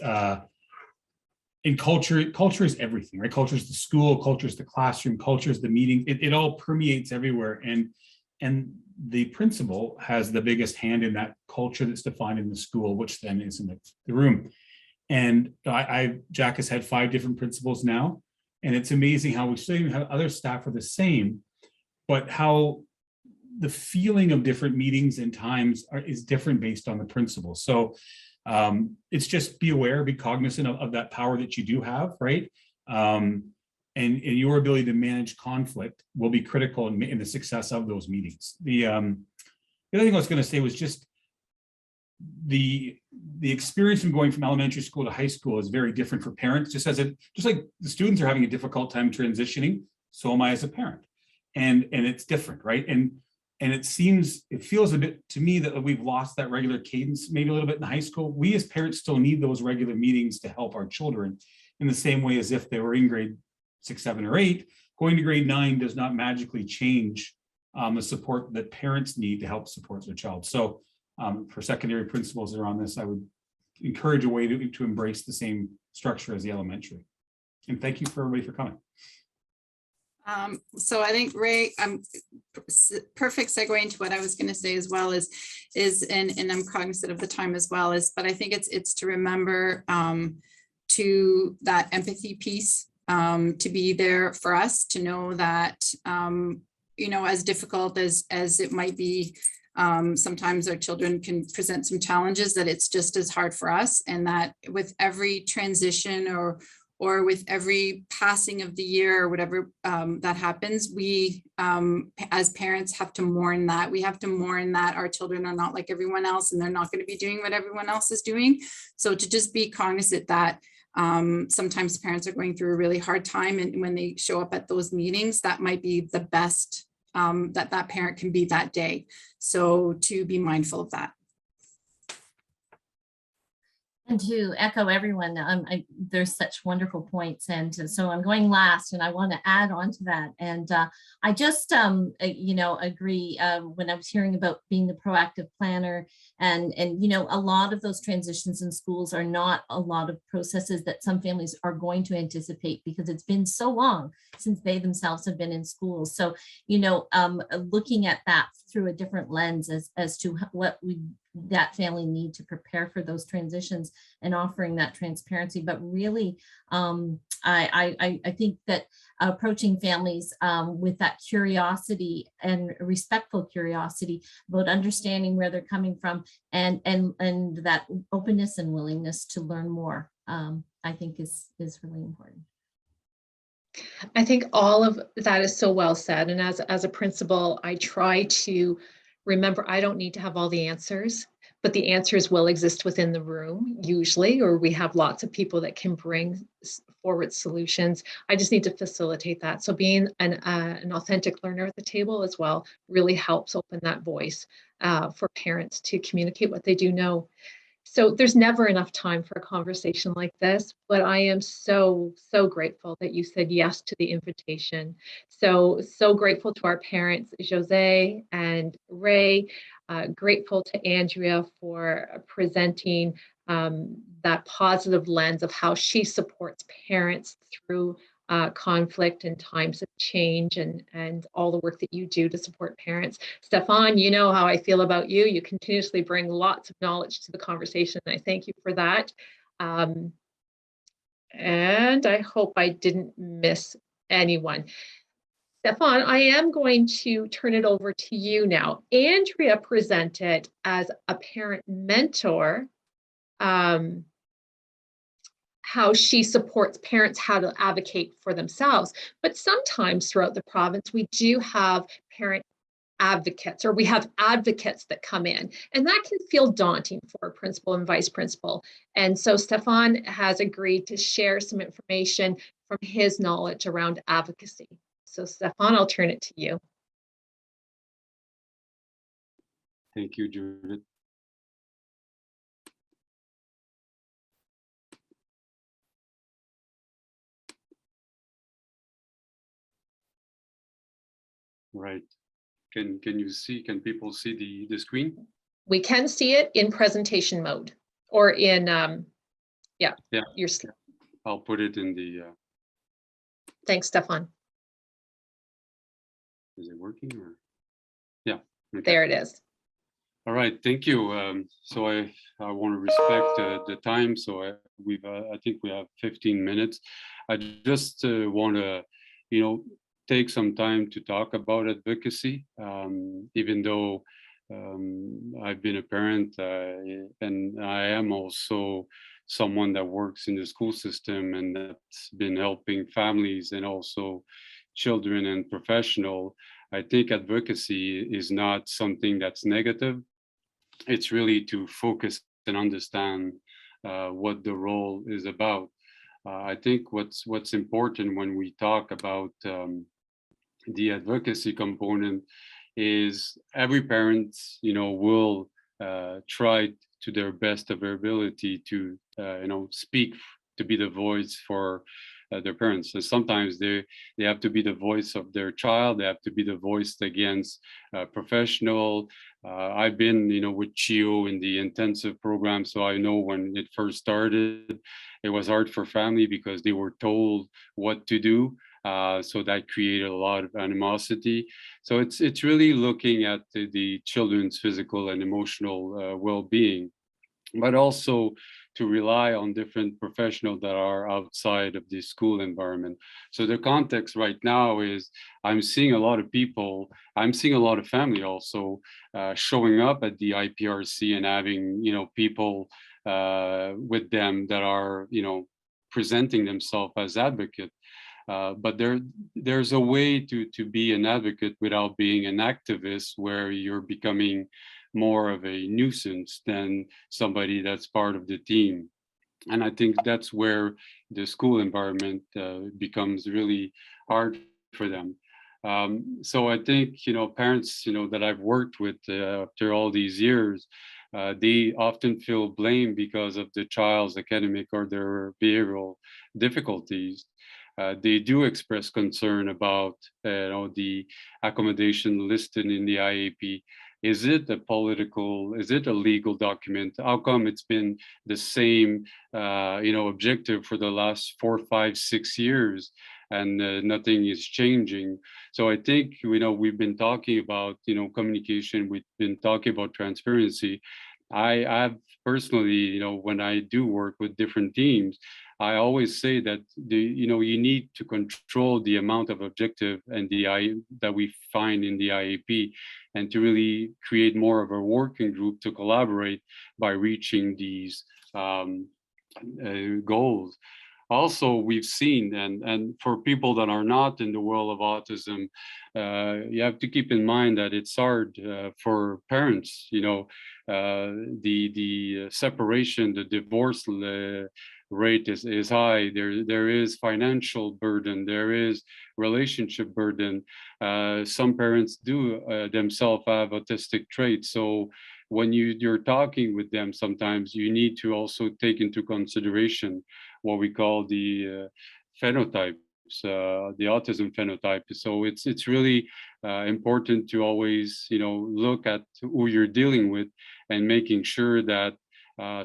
in culture is everything, right? Culture is the school, culture is the classroom, culture is the meeting. It all permeates everywhere. And the principal has the biggest hand in that culture that's defined in the school, which then is in the room. And Jack has had 5 different principals now. And it's amazing how we still even have other staff are the same, but how the feeling of different meetings and times is different based on the principal. So it's just be aware, be cognizant of that power that you do have, right? And your ability to manage conflict will be critical in the success of those meetings. The other thing I was going to say was just the experience from going from elementary school to high school is very different for parents. Just like the students are having a difficult time transitioning, so am I as a parent, and it's different, right? And it feels a bit to me that we've lost that regular cadence, maybe a little bit in high school. We as parents still need those regular meetings to help our children in the same way as if they were in grade 6, 7, or 8. Going to grade 9 does not magically change the support that parents need to help support their child. So for secondary principals that are on this, I would encourage a way to embrace the same structure as the elementary. And thank you for everybody for coming. So I think Ray, perfect segue into what I was going to say as well is and I'm cognizant of the time as well, but I think it's to remember to that empathy piece, to be there for us, to know that, as difficult as it might be, sometimes our children can present some challenges, that it's just as hard for us, and that with every transition or with every passing of the year or whatever that happens, we as parents have to mourn that. We have to mourn that our children are not like everyone else and they're not going to be doing what everyone else is doing. So to just be cognizant that sometimes parents are going through a really hard time, and when they show up at those meetings, that might be the best that parent can be that day. So to be mindful of that. And to echo everyone, there's such wonderful points, and so I'm going last, and I want to add on to that. And I just, agree when I was hearing about being the proactive planner, and a lot of those transitions in schools are not a lot of processes that some families are going to anticipate, because it's been so long since they themselves have been in schools. So, looking at that through a different lens as to what that family need to prepare for those transitions, and offering that transparency. But really, I think that approaching families with that curiosity and respectful curiosity about understanding where they're coming from, and that openness and willingness to learn more, I think is really important. I think all of that is so well said. And as a principal, I try to remember, I don't need to have all the answers, but the answers will exist within the room usually, or we have lots of people that can bring forward solutions. I just need to facilitate that. So being an authentic learner at the table as well really helps open that voice for parents to communicate what they do know. So there's never enough time for a conversation like this, but I am so grateful that you said yes to the invitation. So grateful to our parents, Jose and Ray, grateful to Andrea for presenting that positive lens of how she supports parents through conflict and times of change, and all the work that you do to support parents. Stefan, you know how I feel about you. You continuously bring lots of knowledge to the conversation, and I thank you for that. And I hope I didn't miss anyone. Stefan, I am going to turn it over to you now. Andrea presented as a parent mentor how she supports parents how to advocate for themselves. But sometimes throughout the province, we do have parent advocates, or we have advocates that come in, and that can feel daunting for a principal and vice principal. And so Stefan has agreed to share some information from his knowledge around advocacy. So Stefan, I'll turn it to you. Thank you, Judith. Right. Can people see the screen? We can see it in presentation mode, or in, yeah. Your I'll put it in the, Thanks, Stefan. is it working or? Yeah. Okay. There it is. All right, thank you. So I want to respect the time. So I think we have 15 minutes. I just want to, take some time to talk about advocacy, even though I've been a parent and I am also someone that works in the school system and that's been helping families and also children and professional. I think advocacy is not something that's negative. It's really to focus and understand what the role is about. I think what's important when we talk about the advocacy component is every parent, will try to their best of their ability to, speak, to be the voice for their parents. And sometimes they have to be the voice of their child. They have to be the voice against professional. I've been, with CHIO in the intensive program, so I know when it first started, it was hard for family because they were told what to do. So that created a lot of animosity. So it's really looking at the children's physical and emotional well-being, but also to rely on different professionals that are outside of the school environment. So the context right now is I'm seeing a lot of people, I'm seeing a lot of family also showing up at the IPRC and having, people with them that are, presenting themselves as advocates. But there's a way to be an advocate without being an activist, where you're becoming more of a nuisance than somebody that's part of the team. And I think that's where the school environment becomes really hard for them. So I think, parents, that I've worked with after all these years, they often feel blame because of the child's academic or their behavioral difficulties. They do express concern about the accommodation listed in the IAP. Is it a legal document? How come it's been the same objective for the last 4, 5, 6 years and nothing is changing? So I think we've been talking about communication, we've been talking about transparency. I've personally, when I do work with different teams, I always say that you need to control the amount of objective and that we find in the IAP, and to really create more of a working group to collaborate by reaching these goals. Also, we've seen, and for people that are not in the world of autism, you have to keep in mind that it's hard for parents. The separation, the divorce rate is high. There is financial burden. There is relationship burden. Some parents do themselves have autistic traits. So when you're talking with them, sometimes you need to also take into consideration what we call the phenotypes, the autism phenotype. So it's really important to always look at who you're dealing with and making sure that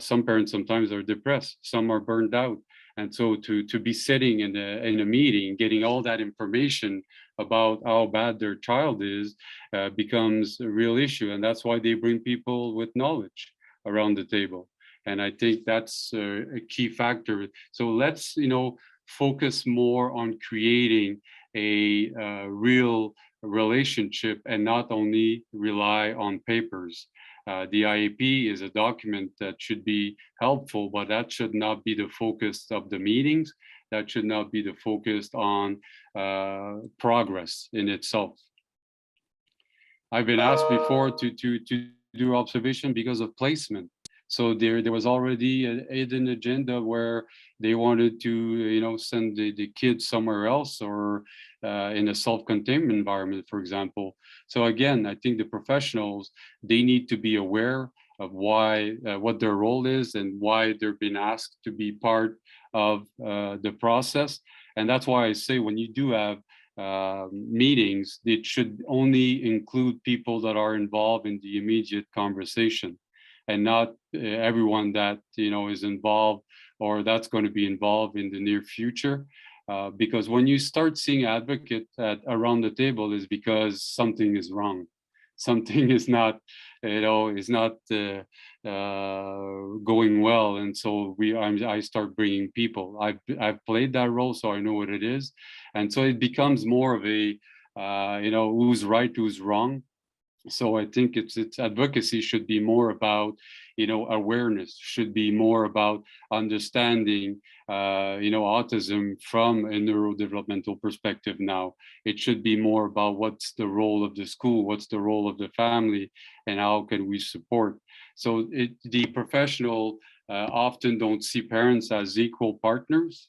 some parents sometimes are depressed, some are burned out. And so to be sitting in a meeting, getting all that information about how bad their child is becomes a real issue. And that's why they bring people with knowledge around the table. And I think that's a key factor. So let's, focus more on creating a real relationship and not only rely on papers. The IAP is a document that should be helpful, but that should not be the focus of the meetings. That should not be the focus on progress in itself. I've been asked before to do observation because of placement. So there was already a hidden agenda where they wanted to, send the kids somewhere else or in a self-contained environment, for example. So again, I think the professionals, they need to be aware of why, what their role is and why they're being asked to be part of the process. And that's why I say when you do have meetings, it should only include people that are involved in the immediate conversation, and not everyone that is involved or that's going to be involved in the near future. Because when you start seeing advocates around the table, is because something is wrong, something is not, is not going well, and so I start bringing people. I've played that role, so I know what it is, and so it becomes more of a who's right, who's wrong. So I think it's advocacy should be more about, awareness, should be more about understanding, autism from a neurodevelopmental perspective now. It should be more about what's the role of the school, what's the role of the family, and how can we support. So the professional often don't see parents as equal partners.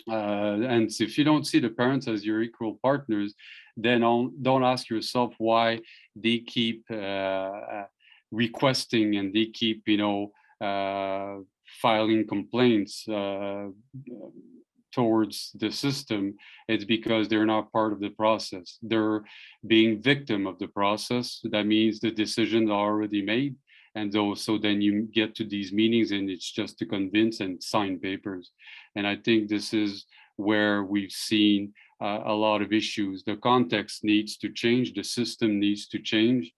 And if you don't see the parents as your equal partners, then don't ask yourself why they keep requesting and they keep, filing complaints towards the system. It's because they're not part of the process. They're being victim of the process. That means the decisions are already made. And so then you get to these meetings and it's just to convince and sign papers. And I think this is where we've seen a lot of issues. The context needs to change, the system needs to change,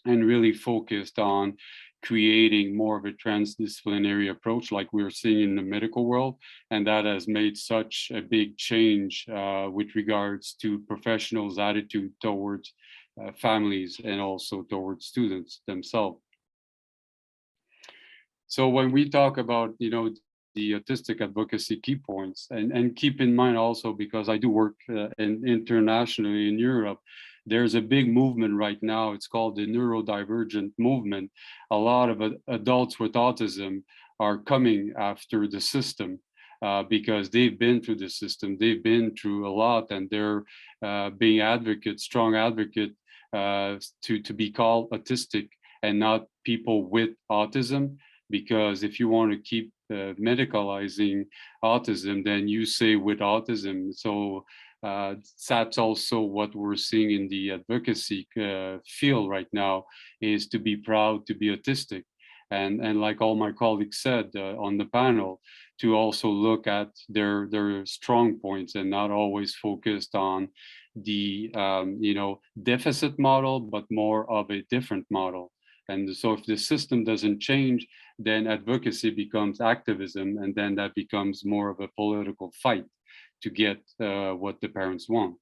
and really focused on creating more of a transdisciplinary approach like we're seeing in the medical world. And that has made such a big change with regards to professionals' attitude towards families and also towards students themselves. So when we talk about, the autistic advocacy key points, and keep in mind also, because I do work internationally in Europe, there's a big movement right now. It's called the neurodivergent movement. A lot of adults with autism are coming after the system because they've been through the system, they've been through a lot, and they're being advocates, strong advocates to be called autistic and not people with autism. Because if you want to keep medicalizing autism, then you say with autism. So that's also what we're seeing in the advocacy field right now, is to be proud to be autistic. And like all my colleagues said on the panel, to also look at their strong points and not always focused on the deficit model, but more of a different model. And so if the system doesn't change, then advocacy becomes activism, and then that becomes more of a political fight to get what the parents want.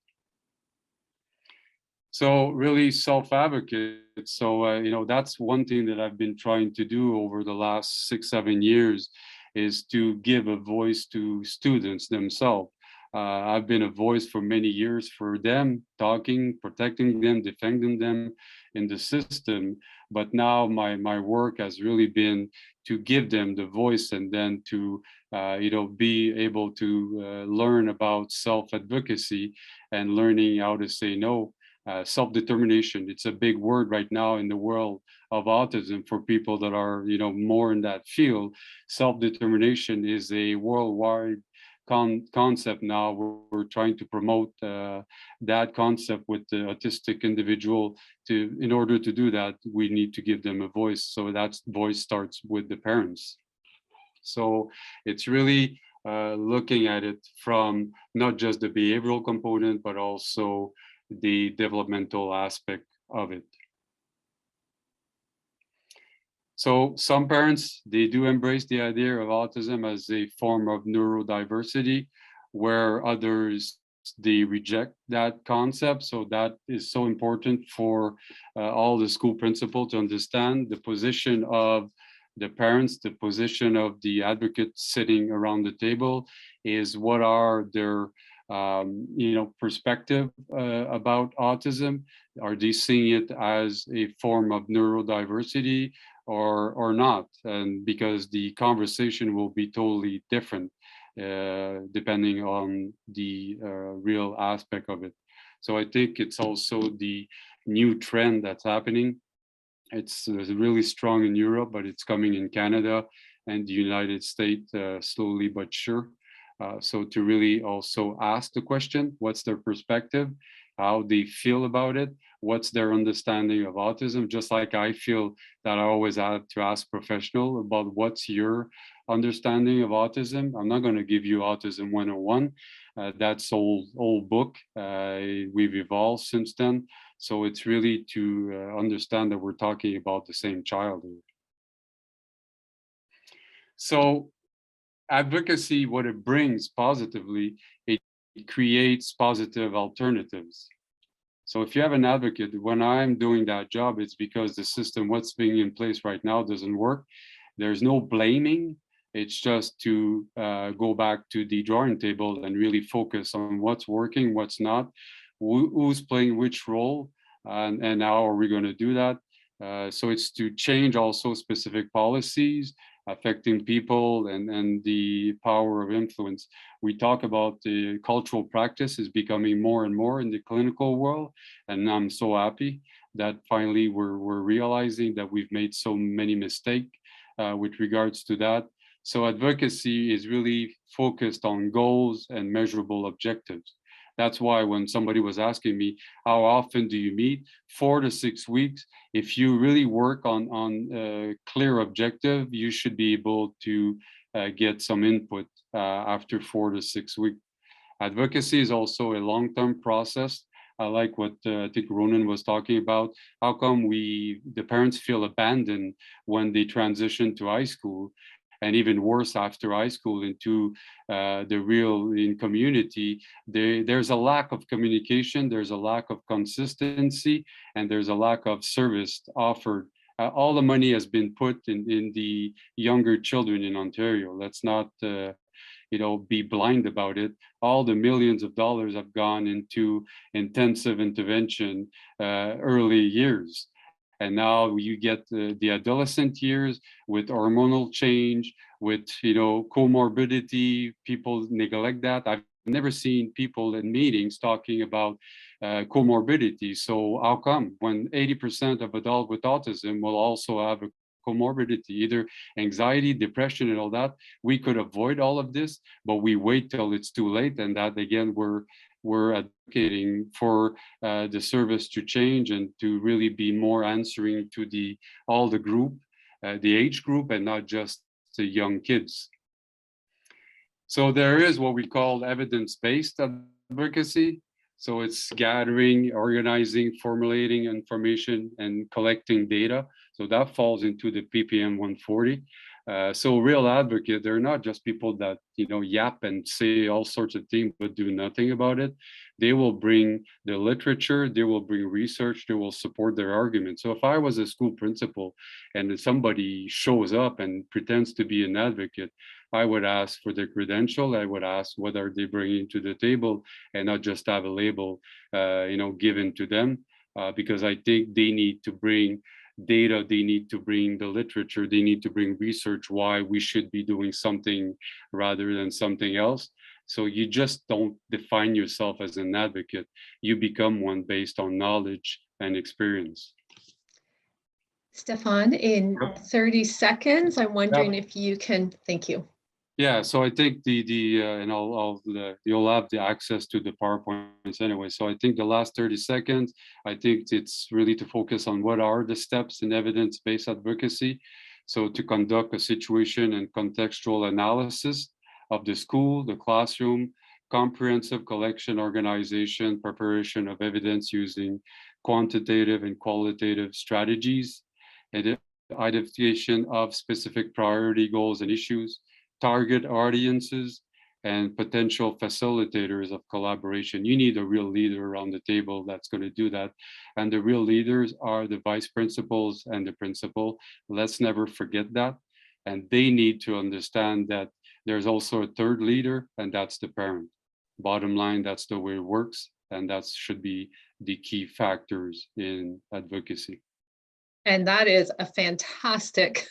So really self-advocate. So, that's one thing that I've been trying to do over the last 6-7 years, is to give a voice to students themselves. I've been a voice for many years for them, talking, protecting them, defending them in the system. But now my work has really been to give them the voice, and then to be able to learn about self-advocacy and learning how to say no. Self-determination, it's a big word right now in the world of autism for people that are more in that field. Self-determination is a worldwide concept now. We're trying to promote that concept with the autistic individual. In order to do that, we need to give them a voice. So that voice starts with the parents. So it's really looking at it from not just the behavioral component, but also the developmental aspect of it. So some parents, they do embrace the idea of autism as a form of neurodiversity, where others they reject that concept. So that is so important for all the school principals to understand the position of the parents, the position of the advocates sitting around the table is what are their perspective about autism. Are they seeing it as a form of neurodiversity or not? And because the conversation will be totally different depending on the real aspect of it. So I think it's also the new trend that's happening. It's really strong in Europe, but it's coming in Canada and the United States slowly but sure. So to really also ask the question, what's their perspective, how they feel about it, what's their understanding of autism, just like I feel that I always have to ask professional about what's your understanding of autism. I'm not going to give you Autism 101. That's old book. We've evolved since then. So it's really to understand that we're talking about the same child. So advocacy, what it brings positively, it creates positive alternatives. So if you have an advocate, when I'm doing that job, it's because the system, what's being in place right now doesn't work. There's no blaming. It's just to go back to the drawing table and really focus on what's working, what's not, who's playing which role, and how are we going to do that. So it's to change also specific policies affecting people and the power of influence. We talk about the cultural practice is becoming more and more in the clinical world, and I'm so happy that finally we're realizing that we've made so many mistakes with regards to that. So advocacy is really focused on goals and measurable objectives. That's why when somebody was asking me, how often do you meet? 4 to 6 weeks. If you really work on clear objective, you should be able to get some input after 4 to 6 weeks. Advocacy is also a long-term process. I like what I think Ronan was talking about. How come the parents feel abandoned when they transition to high school? And even worse after high school into the real community, there's a lack of communication, there's a lack of consistency, and there's a lack of service offered. All the money has been put in the younger children in Ontario. Let's not be blind about it. All the millions of dollars have gone into intensive intervention early years. And now you get the adolescent years with hormonal change, with comorbidity. People neglect that. I've never seen people in meetings talking about comorbidity. So how come when 80% of adults with autism will also have a comorbidity, either anxiety, depression, and all that? We could avoid all of this, but we wait till it's too late, and that again we're advocating for the service to change and to really be more answering to all the group, the age group, and not just the young kids. So there is what we call evidence-based advocacy. So it's gathering, organizing, formulating information, and collecting data. So that falls into the PPM 140. So real advocate, they're not just people that yap and say all sorts of things but do nothing about it. They will bring the literature, they will bring research, they will support their argument. So if I was a school principal and somebody shows up and pretends to be an advocate, I would ask for their credential. I would ask what are they bringing to the table, and not just have a label given to them, because I think they need to bring data, they need to bring the literature, they need to bring research why we should be doing something rather than something else. So you just don't define yourself as an advocate. You become one based on knowledge and experience. Stefan, in 30 seconds, I'm wondering if you can, thank you. Yeah, so I think and you'll have the access to the PowerPoints anyway. So I think the last 30 seconds, I think it's really to focus on what are the steps in evidence-based advocacy. So to conduct a situation and contextual analysis of the school, the classroom, comprehensive collection, organization, preparation of evidence using quantitative and qualitative strategies, and identification of specific priority goals and issues, target audiences, and potential facilitators of collaboration. You need a real leader around the table that's going to do that. And the real leaders are the vice principals and the principal. Let's never forget that. And they need to understand that there's also a third leader, and that's the parent. Bottom line, that's the way it works. And that should be the key factors in advocacy. And that is a fantastic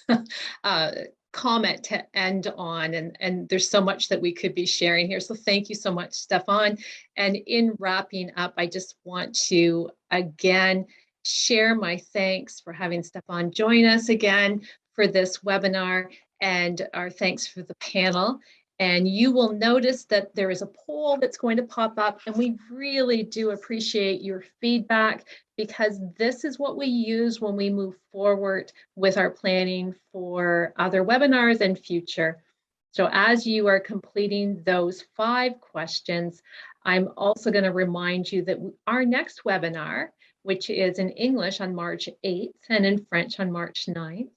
comment to end on. And there's so much that we could be sharing here. So thank you so much, Stefan. And in wrapping up, I just want to again share my thanks for having Stefan join us again for this webinar, and our thanks for the panel. And you will notice that there is a poll that's going to pop up, and we really do appreciate your feedback, because this is what we use when we move forward with our planning for other webinars and future. So as you are completing those 5 questions, I'm also going to remind you that our next webinar, which is in English on March 8th and in French on March 9th,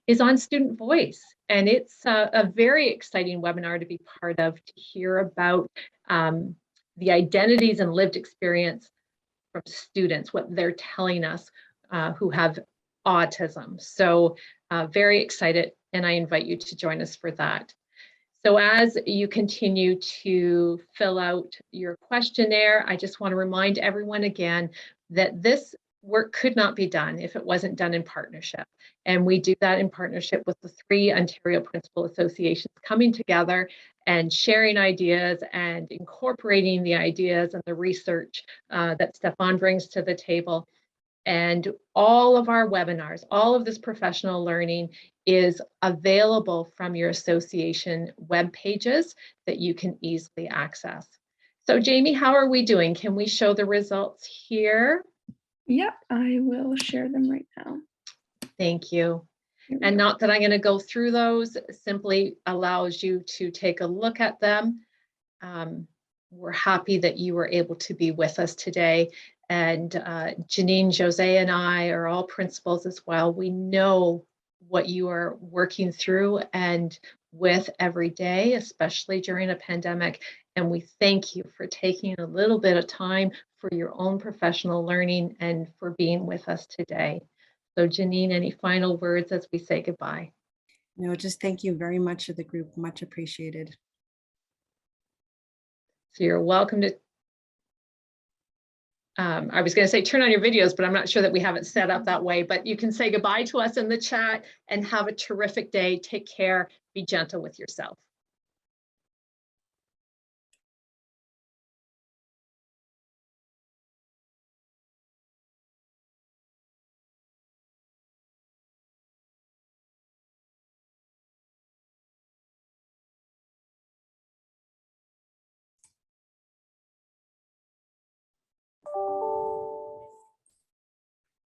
is on student voice. And it's a very exciting webinar to be part of, to hear about the identities and lived experience from students, what they're telling us who have autism. So very excited, and I invite you to join us for that. So as you continue to fill out your questionnaire, I just want to remind everyone again that this work could not be done if it wasn't done in partnership. And we do that in partnership with the 3 Ontario Principal Associations coming together and sharing ideas and incorporating the ideas and the research that Stefan brings to the table. And all of our webinars, all of this professional learning is available from your association web pages that you can easily access. So Jamie, how are we doing? Can we show the results here? Yep, I will share them right now. Thank you. And not that I'm going to go through those, simply allows you to take a look at them. We're happy that you were able to be with us today. And Janine, Jose, and I are all principals as well. We know what you are working through and with every day, especially during a pandemic. And we thank you for taking a little bit of time for your own professional learning and for being with us today. So Janine, any final words as we say goodbye? No, just thank you very much to the group. Much appreciated. So you're welcome to, I was going to say turn on your videos, but I'm not sure that we have it set up that way, but you can say goodbye to us in the chat and have a terrific day. Take care. Be gentle with yourself.